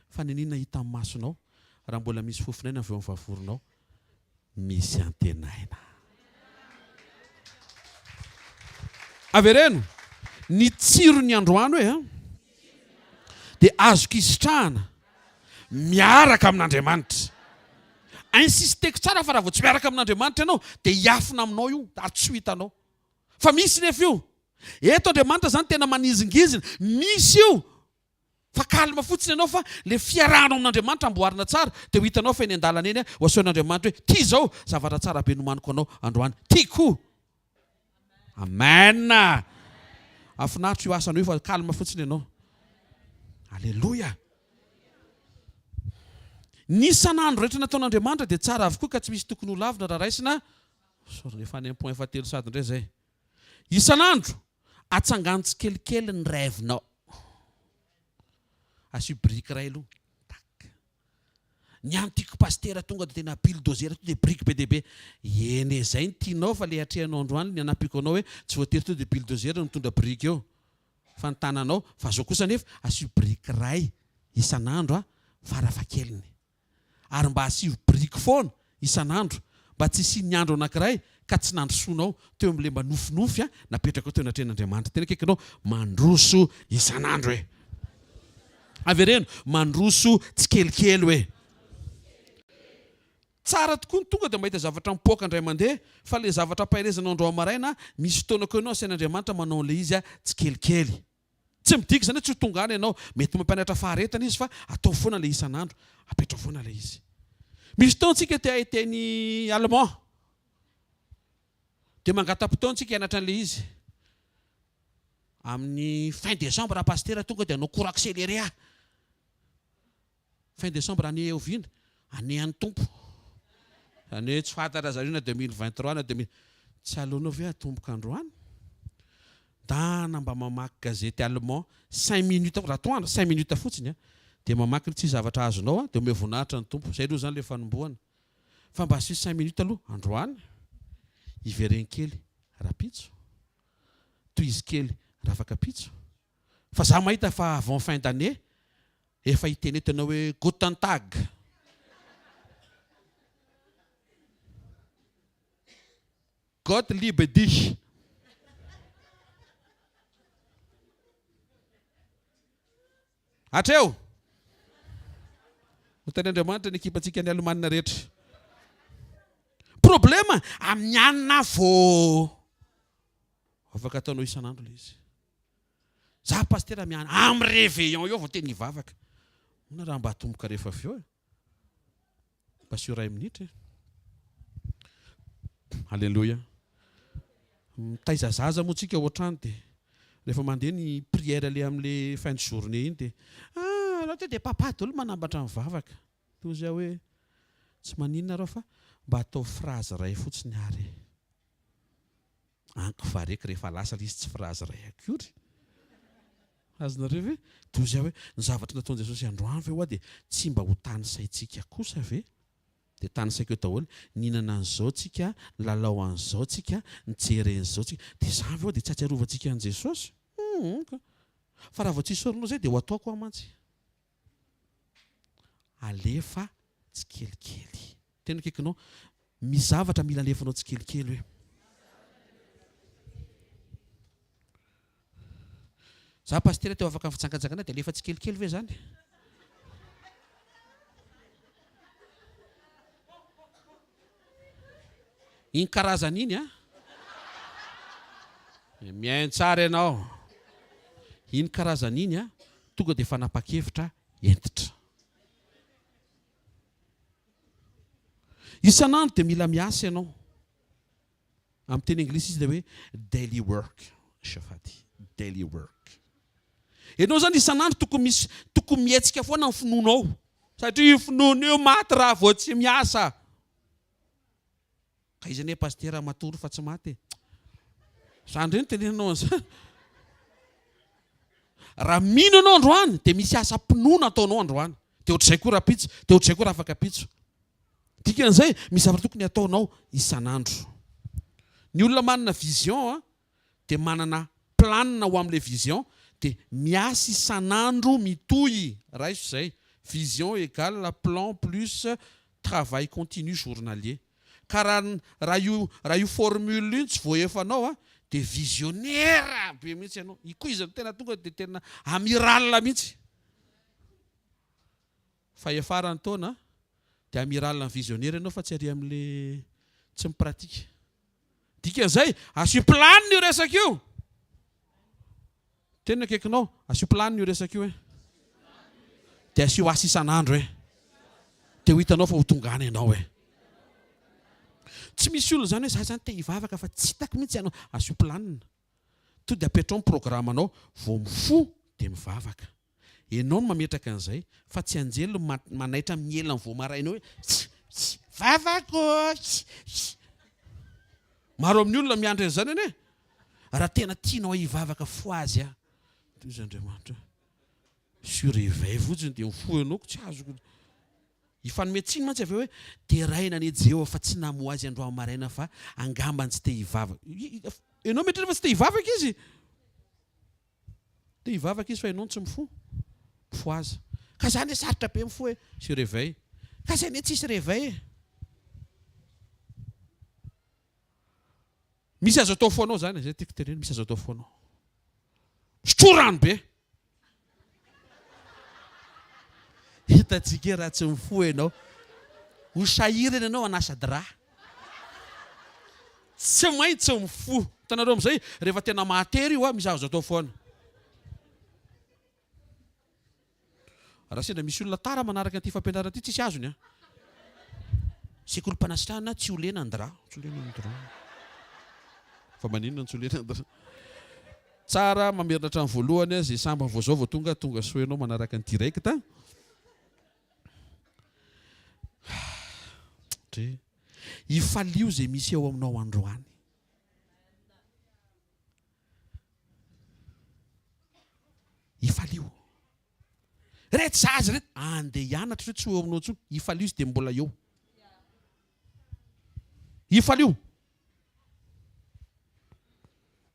Fa ninina hita amin'ny masonao raha mbola misy fofinaina avy eo amin'ny vavoronao. Misy antenaina. Avereno, ny tsiro ny androany hoe dia azoko isitrahana miaraka amin'Andriamanitra. Insisteko tsara fa raha vao tsy miaraka amin'Andriamanitra ianao dia hiafina aminao io ary tsy ho hitanao. Fa misy nefa io. Eto Andriamanitra zany tena manizingizina. Misy io. Fa kalma fotsiny ianao fa le fiarahanao amin'Andriamanitra amboarina tsara dia ho hitanao fa eny an-dalana eny ho asehoan'Andriamanitra hoe ty zao zavatra tsara be nomaniko anao androany. Tiako. Amen. Afinaritra io asana io fa kalma fotsiny ianao. Alleluia. Ny sanandro rehetra nataon'Andriamanitra dia tsara avokoa ka tsy misy tokony ho lavina raha raisina. Sorry efa any point fahatelo sady indray zay. Isanandro atsangano tsikelikely ny rêvenao. Asio brique ray aloha. Ny antiako pastera tonga dia tena bulldozer to dia brique be deaibe. Ene zay ny tianao fa le atrehanao androany ny anapiko anao hoe tsy voatery to dia bulldozer no mitondra brique eo. Fa ny tananao fa zao kosa nefa asio brique ray isanandro farafahakeliny. Ary mba asio brique foana isanandro mba tsy isiany andro anankiray ka tsy nandrosonao teo amin'ilay mba nofinofy napetraka teo anatrehan'Andriamanitra. Tena kaikanao mandroso isanandro hoe. Avereno, mandroso tsikelikely hoe. Tsara tokoa ny tonga dia mahita zavatra mipoaka indray mandeha fa le zavatra pahelezanao andro amaraina misy fotoana koa ianao asain'Andriamanitra manao an'ilay izy tsikelikely. Tsy midika zany tsy ho tonga any ianao, mety mampianatra faharetana izy fa atao foana ilay isan'andro, apetrao foana ilay izy. Misy taontsika te hiteny allemand. Dia mangatapitaontsika hianatra an'ilay izy. Amin'ny fin décembre pasteur tonga dia anao cours accéléré. Fin décembre année oviana, année an'ny tompo. Année tsy fantatra zareo na 2023 na 2000. Tsy alohanao ve atomboka androany? Dana mba mamaky gazety allemand 5 minutes raha toandro 5 minutes fotsiny dia mamaky tsy zavatra azonao dia omeo voninahitra ny tompo. Zay aloha zany ilay fanombohana. Fa mba asio 5 minutes aloha androany. Iverenkely rapitso. Toizikely rafakapitso. Fa za mahita fa avant fin d'année efa itenetana hoe guten tag. God liebe dich. Hatreo. Hotan'Andriamanitra ny ekipantsika ny Alemanina rehetra. Problema amin'ny anina vao afaka ataonao isan'andro ilay izy. Za pasteur miana amin'ny réveillon eo vao teny hivavaka. Na raha mba atomboka rehefa avy eo. Pasio ray minitra. Alléluia. Taiza zaza moa tsika ohatrany dia rehefa mandeha ny prière ilay amin'ilay fin de journée iny dia anao dia papa daholo manambatra mivavaka. Toy izay hoe tsy maninona rao fa mba atao phrase ray fotsiny ary. Ankivareky rehefa lasa ilay izy tsy phrase ray akory. Azonareo ve? Toy izay hoe ny zavatra nataon'i Jesosy androany ve dia tsy mba ho tany saintsika kosa ve? Dia tany saiko daholo, ninana an'izao tsika, lalao an'izao tsika, nijery an'izao tsika. Dia izany ve dia tsy atsiarovantsika an'i Jesosy? Fa raha vao tsisy orinao izay dia ho ataoko amantsy. Alefa tsikelikely. Tena kaikinao, misy zavatra mila alefanao tsikelikely hoe. Za pasteur teo afaka fitsangatsangana dia alefa tsikelikely ve zany? Iny karazan'iny miaino tsara ianao. Iny karazan'iny tonga dia fanapa-kevitra entitra. Isan'andro dia mila miasa ianao. Amin'ny teny anglisy izy dia hoe daily work. Shafady, daily work. Ianao zany isan'andro tokony mietsika foana ny finoanao. Satria io finoana io maty raha vao tsy miasa. Ka izy ane pasteur matory fa tsy maty. Zany reny tenenao an'izany. Raha mino anao androany dia misy asa mpinoana ataonao androany. Dia ohatr'izay koa rapitso, dia ohatr'izay koa rafakapitso. Dikan'izay misy zavatra tokony ataonao isan'andro. Ny olona manana vision dia manana planina ho amin'ilay vision dia miasa isan'andro mitohy. Raha iso izay. Vision égale plan plus travail continu journalier. Ka raha io formule iny tsy voaefanao dia visionnaire be mihitsy ianao. I koa izy tena tonga dia tena amiral mihitsy. Fa efaran'ny taona dia amiral ny visionnaire ianao fa tsy ary amin'ilay tsy mipratika. Dikan'izay asio planina io resaka io. Tena akaikinao asio planina io resaka io dia asio asa isan'andro dia ho hitanao fa ho tongana ianao Tsy misy olona zany hoe za zany te hivavaka fa tsy hitako mihitsy ianao. Asio planina. To dia apetrao ny programanao vao mifo dia mivavaka. Ianao no mametraka an'izay fa tsy anjely manaitra miela ny vao maraina hoe vavako. Maro amin'ny olona miandry an'izany ane. Raha tena tianao hivavaka fo azy toy izy Andriamanitra. Surveille fotsiny dia mifo ianao ko tsy azoko. Ifanometsiny mantsy avy hoe teraina ane Jehova fa tsy namoa azy androany maraina fa angambany tsy te hivavaka. Ianao mety rehefa tsy te hivavaka izy. Te hivavaka izy fa ianao tsy mifo. Mifo aza. Ka zany sarotra be mifo hoe surveille. Ka zay ane tsisy réveil. Misy azo atao foanao zany. Zay tiako teneno misy azo atao foanao. Sotrorano be. Hitatsika raha tsy mifo ianao. Ho sahirana ianao anasa dra. Tsy maintsy mifo. Tanareo amin'izay rehefa tena mahatery io misy azo atao foana. raha sendra misy olona tara manaraka an'ity fampianarana ity tsisy azony a. Sekoly fanasitranana tsy olena andra. Tsy olena andra. Fa maninona tsy olena andra. Tsara mamerina hatramin'ny voalohany izay samba voazao vao tonga soenao manaraka ny direkta. Ifalio izay misy eo aminao androany. Ifalio. Rehetra zaza rehetra andeha hianatra rehetra tsy eo aminao intsony. Ifalio izy dia mbola eo. Ifalio.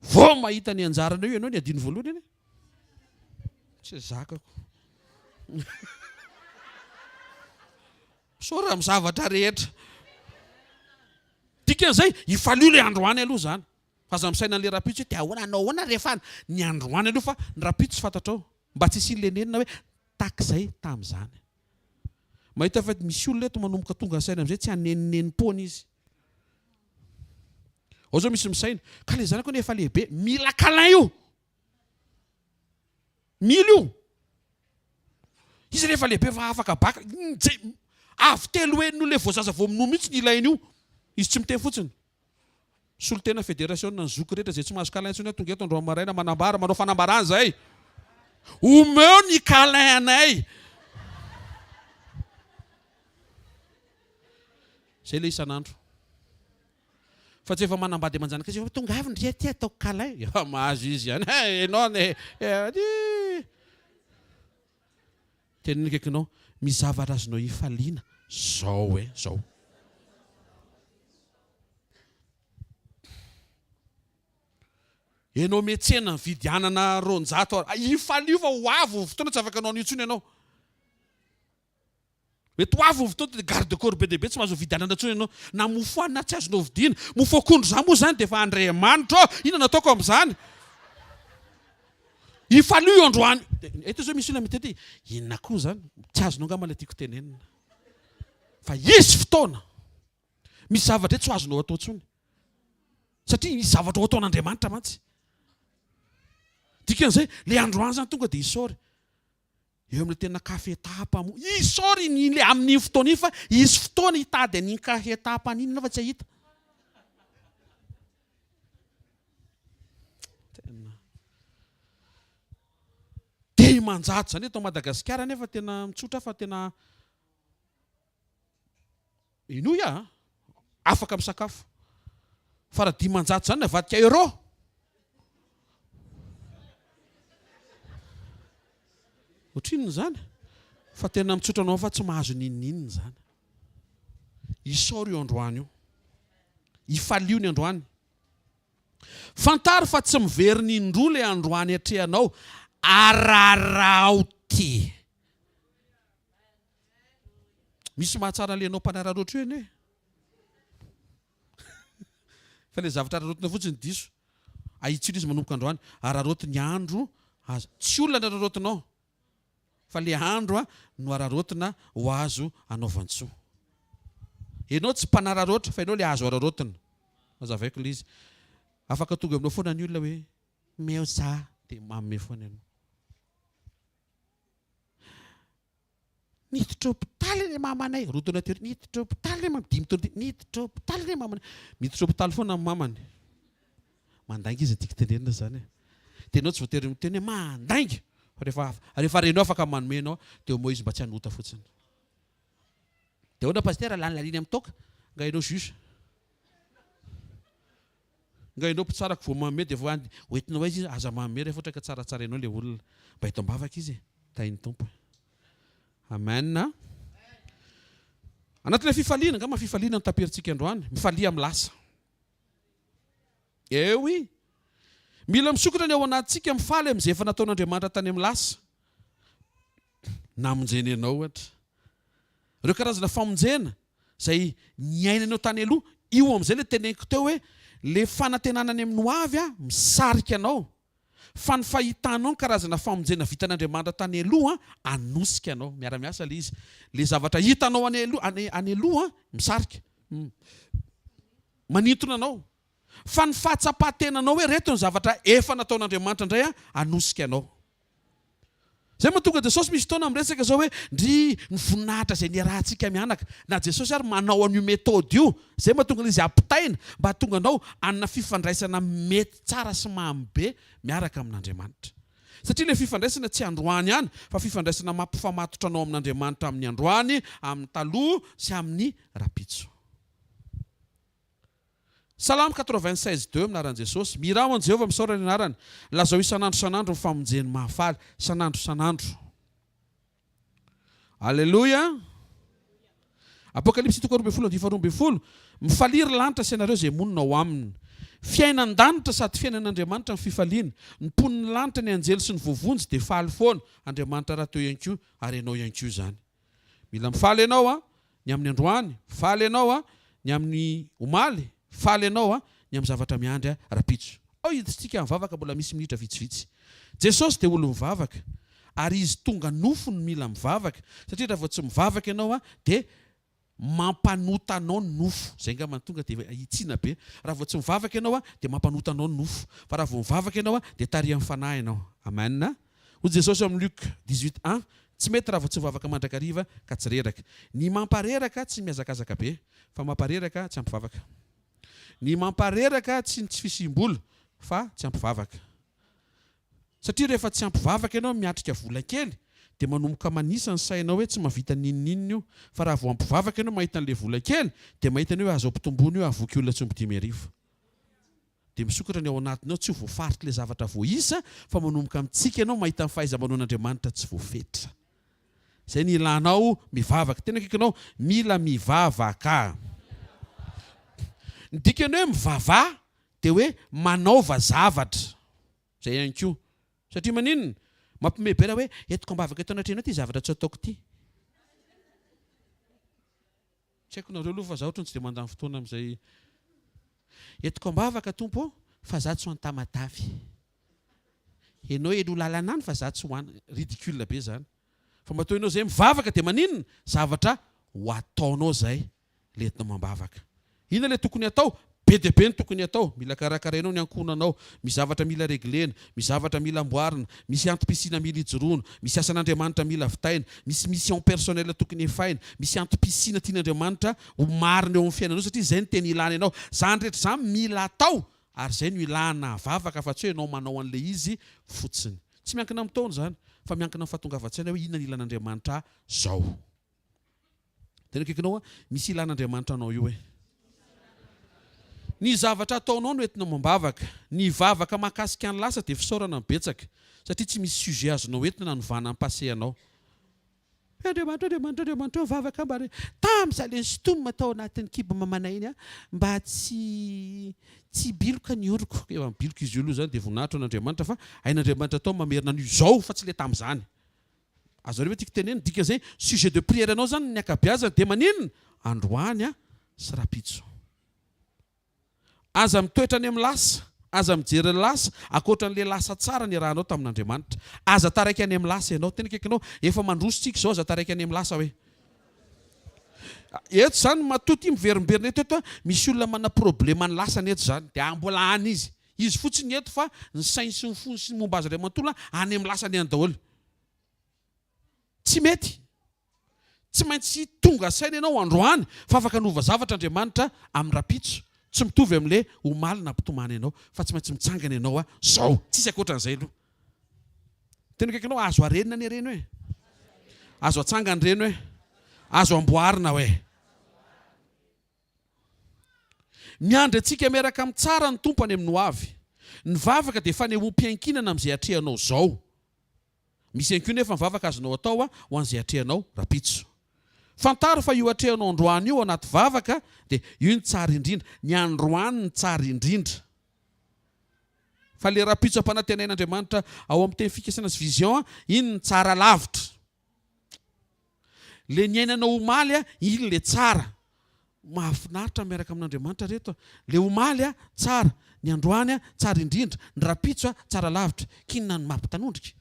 Vao mahita ny anjarana io ianao ny adino voalohany eny. Tsy zakako. Sora amin'ny zavatra rehetra. Dikan'izay ifalio ilay androany aloha zany. Fa za misaina an'ilay rapitso hoe ahoana anao ahoana rehefa ny androany aloha fa ny rapitso fantatrao. Mba tsy isian'ilay nenina hoe takizay tamin'izany. Mahita fa misy olona eto manomboka tonga saina amin'izay tsy hanenonenimpoana izy. Ao zao misy misaina ka ilay zanako nefa lehibe mila kalay io. Mila io. Izy rehefa lehibe fa afaka baka. Avy telo en'olona voazaza vao minoa mihitsy ny ilainy io. Izy tsy miteny fotsiny. Solotena fédération ny zoky rehetra izay tsy mahazo kalay intsony tonga eto androany maraina manambara manao fanambarana zay. Omeo ny kalay anay. Zay ilay isan'andro. Fa tsy efa manambady manjanaka izy tonga avy ndry aty ataoko kalay. Mahazo izy ihany. Enao teniny kaikinao mizavatra azonao ifaliana. Zao zao. Enao metsena mividy anana ronjato. Ifalio fa ho avo fotoana tsy afaka anao n'intsony ianao. Mety ho avo fotoana dia garde corps be dehibe tsy mahazo vidy anana intsony ianao. Na mofo anana tsy azonao vidiana. Mofo akondro zany moa zany dia efa Andriamanitra. Inona nataoko amin'izany? Ifalio io androany. Eto zao misy olona mitety inona koa zany? Tsy azonao angamba ilay tiako tenenina. Fa isy fotoana. Misy zavatra tsy azonao atao intsony. Satria misy zavatra ho ataon'Andriamanitra mantsy. Dikan'izay ilay androany zany tonga dia isory. Eo amin'ilay tena kafetapa mo. Isory ilay amin'iny fotoana iny fa isy fotoana hitady an'iny kafetapa an'iny ianao fa tsy ahita. Dia manjato zany eto Madagasikara nefa tena mitsotra fa tena inoa afaka misakafo. Fa raha dimanjato zany navadika euro. Ohatrin'ny zany. Fa tena mitsotra anao fa tsy mahazo ninnininy zany. Isory io androany io. Ifalio ny androany. Fantaro fa tsy mivery ny indroa ilay androany atrehanao. Araraoty. Misy mahatsara alenao mpanararoatra io ene. Fa ilay zavatra ararotina fotsiny diso. Ahitsilo izy manomboka androany. Araroty ny andro. Tsy olona ny ararotinao. Fa ilay andro no ararotina ho azo anaovan-tsoa. Ianao tsy mpanararoatra fa ianao ilay azo ararotina. Mazavaiko ilay izy. Afaka tonga aminao foana ny olona hoe meo za dia manome foana ianao. Niditra hôpitaly ny mamanay. Rotona tery niditra hôpitaly ny mamany. Dimy taona niditra hôpitaly ny mamanay. Miditra hôpitaly foana amin'ny mamany. Mandainga izy tiako tenenina zany. Dia ianao tsy voatery miteny hoe mandainga. Rehefa renao afaka manomenao dia moa izy mba tsy hanota fotsiny. Dia hoana pastera lany laliny amin'ny toaka. Nga ianao juge. Nga ianao mpitsarako vao manome dia vao hoentinao izy aza manome rehefa ohatra ka tsaratsara ianao ilay olona. Mba hita ambavaka izy. Tainy tompo. Amen. Anatin'ilay fifaliana, angamba fifaliana no taperitsika androany. Mifalia amin'ny lasa. Ewi. Mila misokatra ny ao anatintsika mifaly amin'izay efa nataon'Andriamanitra tany amin'ny lasa. Namonjena ianao ohatra. Ireo karazana famonjena izay niainanao tany aloha, io amin'izay ilay teneniko teo hoe ilay fanantenanany amin'ny hoavy misarika anao. Fa ny fahitanao ny karazana famonjena vitan'Andriamanitra tany aloha anosika anao. Miara-miasa ilay izy. Ilay zavatra hitanao any aloha misarika. Manintona anao. Fa ny fahatsapatenanao hoe reto ny zavatra efa nataon'Andriamanitra indray anosika anao. Zay mahatonga Jesosy misy fotoana miresaka zao hoe ndry ny voninahitra zay niarahantsika mianaka. Na Jesosy ary manao an'io méthode io. Zay mahatonga izy ampitaina mba hatonga anao anna fifandraisana mety tsara sy mahambe miaraka amin'Andriamanitra. Satria ilay fifandraisana tsy androany ihany fa fifandraisana mampifamatotra anao amin'Andriamanitra amin'ny androany, amin'ny taloha sy amin'ny rapitso. Salamo 96:2 minaran'i Jesosy. Mirao an Jehovah misaora ny anarany. Lazao isan'andro ny famonjeny mahafaly. Isan'andro. Alleluia. Apokalipsy 2:12. Mifaliry lanitra sy ianareo zay monina ao aminy. Fiainan-danitra sady fiainan'Andriamanitra ny fifaliana. Ny poniny lanitra ny anjely sy ny vovonjy dia faly foana. Andriamanitra raha teo ihany koa ary ianao ihany koa zany. Mila mifaly ianao ny amin'ny androany, faly ianao ny amin'ny omaly, faly ianao ny amin'ny zavatra miandry rapitso. Ao hiditsika mivavaka mbola misy minitra vitsivitsy. Jesosy dia olo mivavaka ary izy tonga nofony mila mivavaka satria raha vao tsy mivavaka ianao dia mampanota anao ny nofo. Zay nga mahatonga dia hitsina be. Raha vao tsy mivavaka ianao dia mampanota anao ny nofo. Fa raha vao mivavaka ianao dia tarihan'ny fanahy ianao. Amen. Hoy Jesosy amin'ny Luc 18:1. Tsy mety raha vao tsy mivavaka mandrakariva ka tsy reraka. Ny mampareraka tsy miazakazaka be fa mampareraka tsy ampivavaka. Ny mampareraka tsy fisiam-bola fa tsy ampivavaka. Satria rehefa tsy ampivavaka ianao miatrika vola kely dia manomboka manisa ny sainao hoe tsy mahavita ninninina io. Fa raha vao ampivavaka ianao mahita an'ilay vola kely dia mahita ny hoe azo ampitomboana io hvkl-mission. Dia misokatra ny ao anatinao tsy ho voafaritra ilay zavatra voaisa fa manomboka amintsika ianao mahita ny fahaiza-manon'Andriamanitra tsy voafetra. Zay ny ilanao mivavaka. Tena kikanao mila mivavaka. Ny dikany hoe mivava dia hoe manaova zavatra. Zay ihany koa. Satria maninona? Mampimebera hoe etiko ambavaka eto anatrehana ty zavatra tsy ataoko ty. Tsy haiko nareo aloha fa zaho ohatrany tsy dia mandany fotoana amin'izay. Etiko ambavaka tompo fa zaho tsy ho an-tamatavy. Ianao elo lalana any fa zaho tsy ho any. Ridicule be zany. Fa matoa ianao zay mivavaka dia maninona? Zavatra ho ataonao zay le entinao mambavaka. Ina le tokony atao? Be dia be ny tokony atao. Mila karakarainao ny ankonanao. Misy zavatra mila reglena, misy zavatra mila amboarina, misy antom-pisina mila ijoroana, misy asan'Andriamanitra mila vitaina, misy mission personnel tokony efaina, misy antom-pisina tian'Andriamanitra ho marina eo amin'ny fiainanao satria zay ny teny ilana ianao. Zany rehetra zany mila atao ary zay no ilana vavaka fa tsy hoe ianao manao an'ilay izy fotsiny. Tsy miankina amin'ny taona zany fa miankina amin'ny fahatongavan-tsaina hoe inona ny ilan'Andriamanitra zao. Tena kikinao misy ilan'Andriamanitra anao io hoe ny zavatra ataonao no entina mambavaka. Ny vavaka mahakasika ny lasa dia fisaorana betsaka satria tsy misy sujet azonao entina novana passé anao. Andriamanitra vavaka mbare tamin'izay le stomma tao anatin'ny kibo mamanainy mba tsy biloka ny oroko. Eo amin'ny biloka izy io aloha zany dia voninahitra n'Andriamanitra fa hain'Andriamanitra tao mamerina an'io zao fa tsy le tamin'izany. Azo reo tiako tenena dika zay sujet de prière anao zany ny akabeazana dia maninona? Androany sy rapitso. Aza mitoetra any amin'ny lasa, aza mijery ny lasa, akoatra n'ilay lasa tsara ny rahanao tamin'Andriamanitra. Aza taraiky any amin'ny lasa ianao, tena kaikanao efa mandrositsika zao aza taraiky any amin'ny lasa hoe. Eto zany matoty miverimberina eto misy olona mana problema ny lasa eto zany dia mbola any izy. Izy fotsiny eto fa ny sainy sy ny fony sy ny momba azy iray manontolo any amin'ny lasa ny any daholo. Tsy mety. Tsy maintsy tonga saina ianao androany fa afaka hanova zavatra Andriamanitra amin'ny rapitso. Tsy mitovy amin'ilay omaly na mpitomany ianao fa tsy maintsy mitsangana ianao zao. Tsisy akoatran'izay aloha. Tena kaikanao azo arenina ny reny hoe. Azo atsangana reny hoe. Azo amboarina hoe. Miandry antsika miaraka amin'ny tsara ny tompo any amin'ny ho avy. Ny vavaka dia fanehoam-piankinana amin'izay atrehanao zao. Misy ihany koa nefa mivavaka azonao atao ho an'izay atrehanao rapitso. Fantaro fa io atrehanao androany io anaty vavaka dia io ny tsara indrindra. Ny androany ny tsara indrindra. Fa le rapitso ampanantenain'Andriamanitra ao amin'ny teny fikasana sy vision iny ny tsara lavitra. Le ny ainanao omaly iny le tsara. Mahafinaritra miaraka amin'Andriamanitra reto. Le omaly tsara, ny androany tsara indrindra, ny rapitso tsara lavitra. Kinona ny mampitanondrika?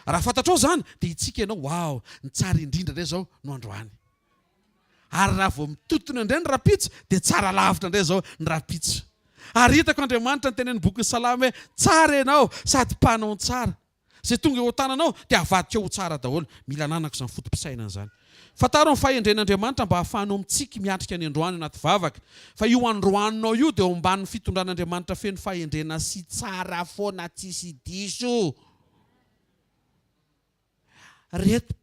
Raha fantatrao zany dia itsika ianao wow, ny tsara indrindra indray zao no androany. Ary raha vao mitotona indray ny rapitso dia tsara lavitra indray zao ny rapitso. Ary hitako Andriamanitra ny tenen'ny boky ny Salamo hoe tsara ianao sady mpanao tsara. Zay tonga eo tananao dia avadika ho tsara daholo. Mila nanako izany fotom-pisainana izany. Fataro ny fahendren'Andriamanitra mba hahafahanao mitsiky miatrika ny androany anaty vavaka. Fa io androaninao io dia omban'ny fitondran'Andriamanitra feno fahendrena sy tsara foana tsisy diso. Reto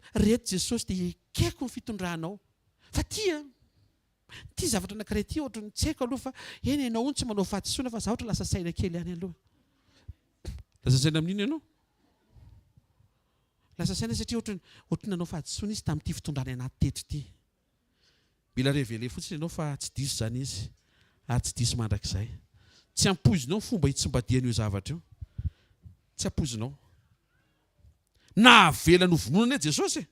Jesosy dia ekeko ny fitondranao. Fa ty zavatra anankiray ty ohatra ny tsy haiko aloha fa eny ianao tsy manao fahadisoana fa zavatra lasa saina kely ihany aloha. Lasa saina amin'iny ianao? Lasa saina satria ohatra nanao fahadisoana izy tamin'ity fitondrany anaty teto ity. Mila révélé fotsiny ianao fa tsy diso zany izy ary tsy diso mandrakizay. Tsy ampoizinao fomba hitsimbadiana io zavatra io. Tsy ampoizinao. Na avela no vononana Jesosy.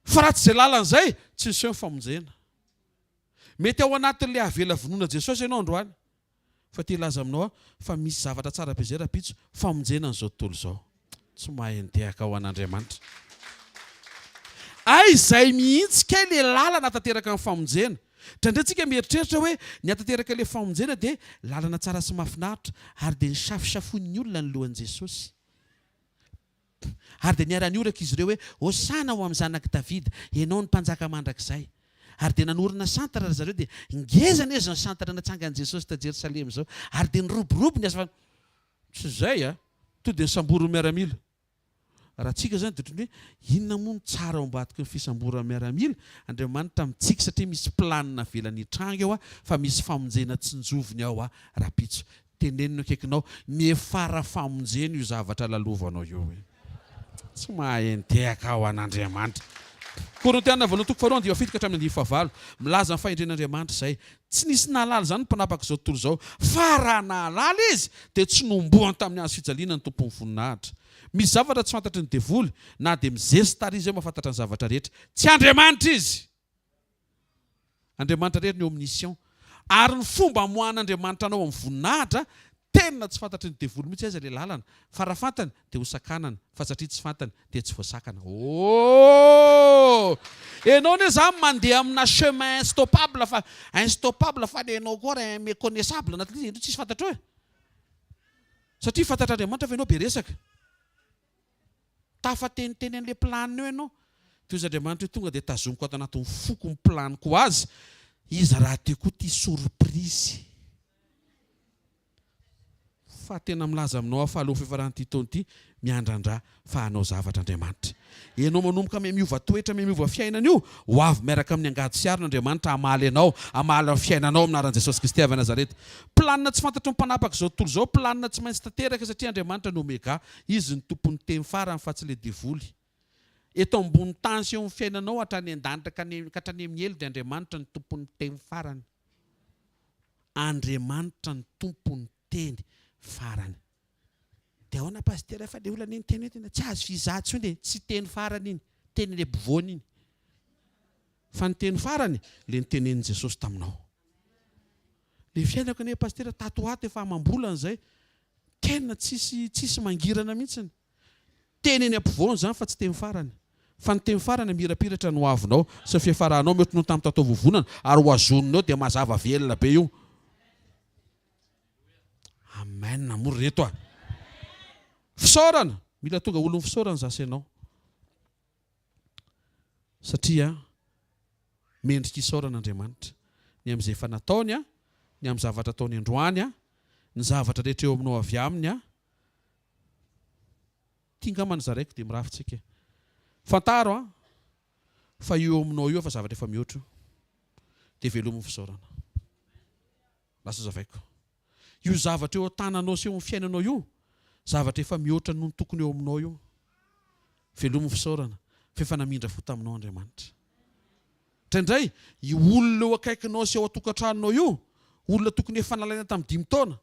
Fa raha tsy izay lalan'izay tsy niseho ny famonjena. Mety ao anatin'ilay avela vonona Jesosy ianao androany. Fa ty laza aminao fa misy zavatra tsara be zay rapitso famonjena n'izao tontolo izao. Tsy mahay nitehaka ao an'Andriamanitra. Izay mihitsy kay ilay lalana tanteraka amin'ny famonjena. Trandratsika mieritreritra hoe ny atanteraka ilay famonjena dia lalana tsara sy mahafinaritra ary dia nisafosafon'ny olona ny lohan'i Jesosy. Ary dia niara-ny oraka izy ireo hoe hosana ho amin'ny zanak'i Davida, ianao ny mpanjaka mandrakizay. Ary dia nanorina santara ry zareo dia ngezana izy ny santara natsangan'i Jesosy ta Jerosalema izao. Ary dia niroborobo ny asa fa tsy izay to dia nisamborony miaramila. Raha tsika zany dia ohatran'ny hoe inona moa ny tsara ao ambadiky ny fisamborana miaramila? Andriamanitra mitsika satria misy planina velany tranga eo fa misy famonjena tsinjoviny ao rapitso. Tenenino akaikinao miefara famonjena io zavatra lalovanao io. Tsy mahay nitehaka ao an'Andriamanitra. Korintiana voalohany toko faharoa andiny fito ka hatramin'ny andiny fahavalo. Milaza ny fahendren'Andriamanitra izay. Tsy nisy nahalala zany mpanapaka izao tontolo izao. Fa raha nahalala izy dia tsy nombohany tamin'ny hazo fijaliana ny tompon'ny voninahitra. Misy zavatra tsy fantatry ny devoly na dia mizesy tary izy mahafantatra ny zavatra rehetra. Tsy Andriamanitra izy. Andriamanitra rehetra ny omniscient. Ary ny fomba hamohan'Andriamanitra anao amin'ny voninahitra tena tsy fantatry ny devoly mihitsy aiza ilay lalana. Fa raha fantany dia ho sakanana, fa satria tsy fantany dia tsy voasakana. Ianao ne zany mandeha amina chemin instoppable fa ilay ianao koa raha méconnaissable anatin'izy tsisy fantatra hoe. Satria fantatr'Andriamanitra fa ianao be resaka. Tafateniteny an'ilay planiny eo ianao. Toy izy Andriamanitra hoe tonga dia tazomiko ato anatin'ny foko ny planiko azy. Izy raha teo koa ty surprise. Fa tena milaza aminao fa aloha fifaran'ity taona ity miandrandra fa hanao zavatra Andriamanitra. Ianao manomboka miova toetra miova fiainana io ho avy miaraka amin'ny angady sy arin'Andriamanitra hamaly anao, hamaly amin'ny fiainanao aminaran'i Jesosy Kristy avy Nazareta. Planina tsy fantatry ny mpanapaka izao tontolo izao, planina tsy maintsy tanteraka satria Andriamanitra no omega, izy ny tompon'ny teny farany fa tsy ilay devoly. Eto ambony tany sy eo amin'ny fiainanao hatrany an-danitra ka hatrany amin'ny elo dia Andriamanitra ny tompon'ny teny farany. Andriamanitra ny tompon'ny teny farany. Dia ahoana pasitera fa dia olana iny teny hoe tena tsy azo fizaha intsony dia tsy teny farany iny, teny ilay bivony iny. Fa ny teny farany ilay nitenenin'i Jesosy taminao. Ilay fiainako anie pasitera tato ato efa amam-bolana izay tena tsisy mangirana mihitsiny. Teny eny am-pivony zany fa tsy teny farany. Fa ny teny farany mirapiratra no avinao sy fiafaranao mety no tamin'ny tatao vovonana ary ho azononao dia mazava velona be io. Amen. Namory reto fisaorana. Mila tonga olon'ny fisaorana zasy ianao. Satria mendrika isaoran'Andriamanitra. Ny amin'izay efa nataony ny amin'ny zavatra ataony androany ny zavatra rehetra eo aminao avy aminy tingama zaraiko dia mirafitsika. Fantaro fa io aminao io fa zavatra efa mihoatra dia velomin'ny fisaorana. Lasa zavaiko. Io zavatra eo an-tananao sy eo amin'ny fiainanao io zavatra efa mihoatra noho ny tokony eo aminao io. Velomin'ny fisaorana fa efa namindra fo taminao Andriamanitra. Trandray io olona eo akaikinao sy eo atokantranonao io olona tokony efa nalaina tamin'ny 5 taona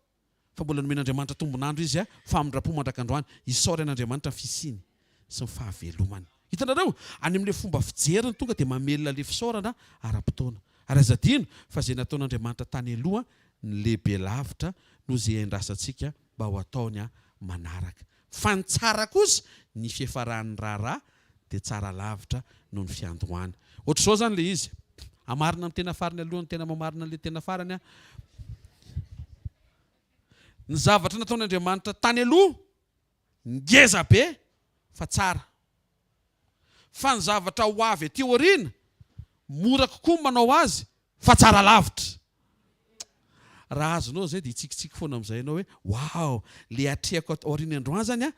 fa mbola nomen'Andriamanitra tombonandro izy fa amin'ndrapo mandrakandroany isaoran'Andriamanitra ny fisiny sy ny fahavelomany. Hitanareo any amin'ilay fomba fijeriny tonga dia mamelona ilay fisaorana ara-potoana. Ary azadino fa izay nataon'Andriamanitra tany aloha ny lehibe lavitra no izay andrasantsika mba ho ataony manaraka. Fa ny tsara kosa ny fiafaran'ny raharaha dia tsara lavitra noho ny fiandohany. Ohatr'izao zany ilay izy amarina amin'ny tena farany aloha ny tena mamarina ilay tena farany ny zavatra nataon'Andriamanitra tany aloha ngeza be fa tsara. Fa ny zavatra ho avy aty aoriana mora kokoa manao azy fa tsara lavitra. Raha azonao zay dia hitsikitsiky foana amin'izay ianao hoe wow, le atrehako aoriana androany zany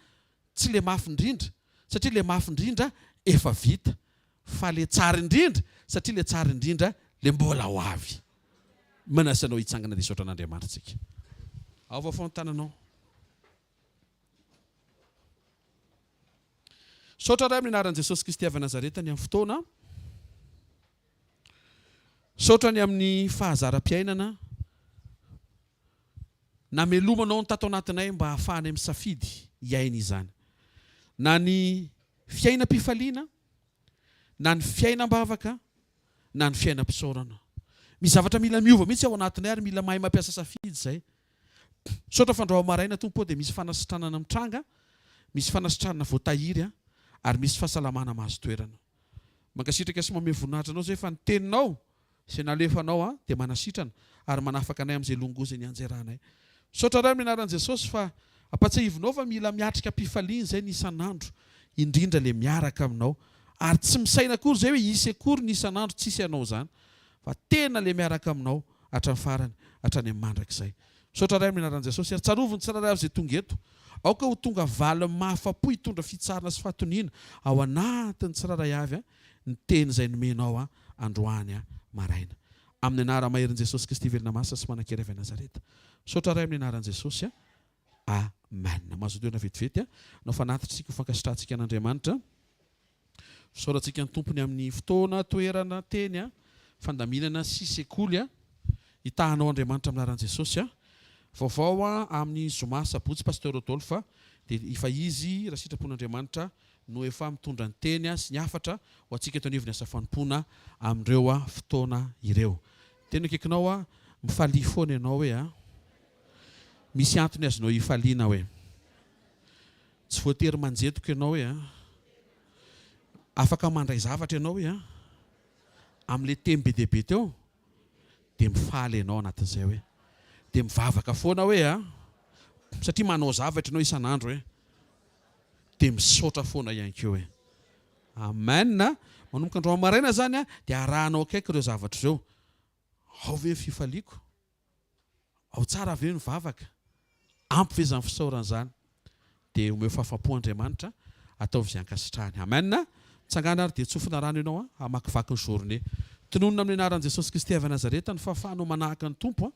tsy le mafy indrindra, satria le mafy indrindra efa vita, fa le tsara indrindra satria le tsara indrindra le mbola ho avy. Manasanao hitsangana dia saotra an'Andriamanitra tsika. Ao vaofaony tananao. Saotra ray amin'ny anaran'i Jesosy Kristy avy Nazareta ny amin'ny fotoana. Saotra ny amin'ny fahazaram-piainana. Namelomanao ny tato anatinay mba hahafahanay misafidy hiaina izany. Na ny fiainam-pifaliana, na ny fiainam-bavaka, na ny fiainam-pisaorana. Misy zavatra mila miova mihitsy ao anatinay ary mila mahay mampiasa safidy izay. Saotra fandraho maraina tompo dia misy fanasitranana mitranga, misy fanasitranana voatahiry ary misy fahasalamana mahazo toerana. Mankasitraka sy manome voninahitra anao zay fa ny teninao izay nalefanao dia manasitrana ary manafaka anay amin'izay longo izay nianjeranay. Saotra ray amin'ny anaran'i Jesosy fa ampatsiahivinao fa mila miatrika mpifaliana izay ny isan'andro, indrindra le miaraka aminao. Ary tsy misaina akory zay hoe isy akory ny isan'andro tsisy ianao zany, fa tena le miaraka aminao hatrany farany, hatrany amin'ny mandrakizay. Saotra ray amin'ny anaran'i Jesosy ary tsaroviny tsirairay avy izay tonga eto. Aoka ho tonga valy mahafa-po hitondra fitsarana sy fahatoniana ao anatin'ny tsirairay avy ny teny izay nomenao androany maraina. Amin'ny anara maherin' Jesosy Kristy velona masina sy manan-kera avy Nazareta. Saotra ray amin'ny anaran'i Jesosy. Amen. Mahazo toerana vetivety nao fanatitsika ho fankasitrahantsika an'Andriamanitra. Fisaorantsika ny tompony amin'ny fotoana toerana teny fandaminana sy sekoly hitahanao Andriamanitra amin'ny anaran'i Jesosy. Vaovao amin'ny zoma sabotsy pasteur Rodolphe dia efa izy raha sitrapon'Andriamanitra no efa mitondra ny teny sy ny hafatra ho antsika eto anivon'ny asa fanompoana amin'ireo fotoana ireo. Teny akaikinao mifalia foana ianao hoe misy antony azonao hifaliana hoe tsy voatery manjetoko ianao hoe afaka mandray zavatra ianao hoe amin'ilay teny be dia be teo dia mifaly ianao anatin'izay hoe dia mivavaka foana hoe satria manao zavatra ianao isan'andro hoe dia misaotra foana ihany koa hoe amen. Manomboka androany maraina zany dia arahanao akaiky ireo zavatra ireo. Ao ve fifaliako? Ao tsara ve mivavaka? Ampy ve izany fisaorana izany? Dia omeo fahafa-po Andriamanitra ataovy izay ankasitrahany. Amen. Tsangana ary dia tsofina rano ianao hamakivaky ny journée. Tononona amin'ny anaran'i Jesosy Kristy avy Nazareta ny fahafahanao manahaka ny tompo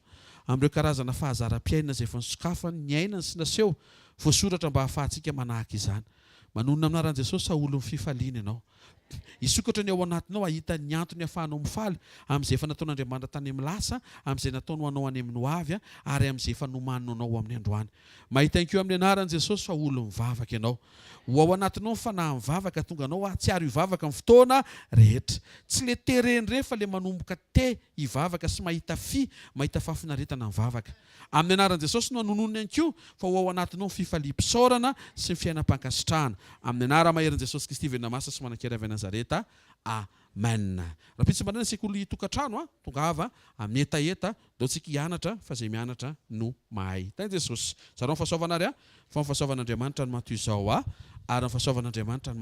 amin'ireo karazana fahazaram-piainana izay efa nisokafany, ny ainany sy naseho voasoratra mba hahafahantsika manahaka izany. Manonona amin'ny anaran'i Jesosy olon'ny fifaliana ianao. Isokatra ny ao anatinao ahita ny antony ahafahanao mifaly amin'izay efa nataon'Andriamanitra tany amin'ny lasa, amin'izay nataony ho anao any amin'ny ho avy ary amin'izay efa nomanina anao amin'ny androany. Mahita an'io amin'ny anaran'i Jesosy fa olona mivavaka ianao. Ho ao anatinao fanahy mivavaka tonga anao tsy ary hivavaka amin'ny fotoana rehetra. Tsy le tereny fa le manomboka te hivavaka sy mahita mahita fahafinaretana mivavaka. Amin'ny anaran'i Jesosy no hanonony an'io fa ho ao anatinao fifalim-pisaorana sy ny fiainam-pankasitrahana. Amin'ny anara maherin' Jesosy Kristy velona masina sy manan-kera avy Nazareta. Amen. Raha pitsy marina sekoly tokantrano tonga ava amin'ny etaeta dao tsika hianatra fa izay mianatra no mahay. Tany Jesosy. Zareo ny fahasoavanareo fa ny fahasoavan'Andriamanitra no matoy izao ary ny fahasoavan'Andriamanitra no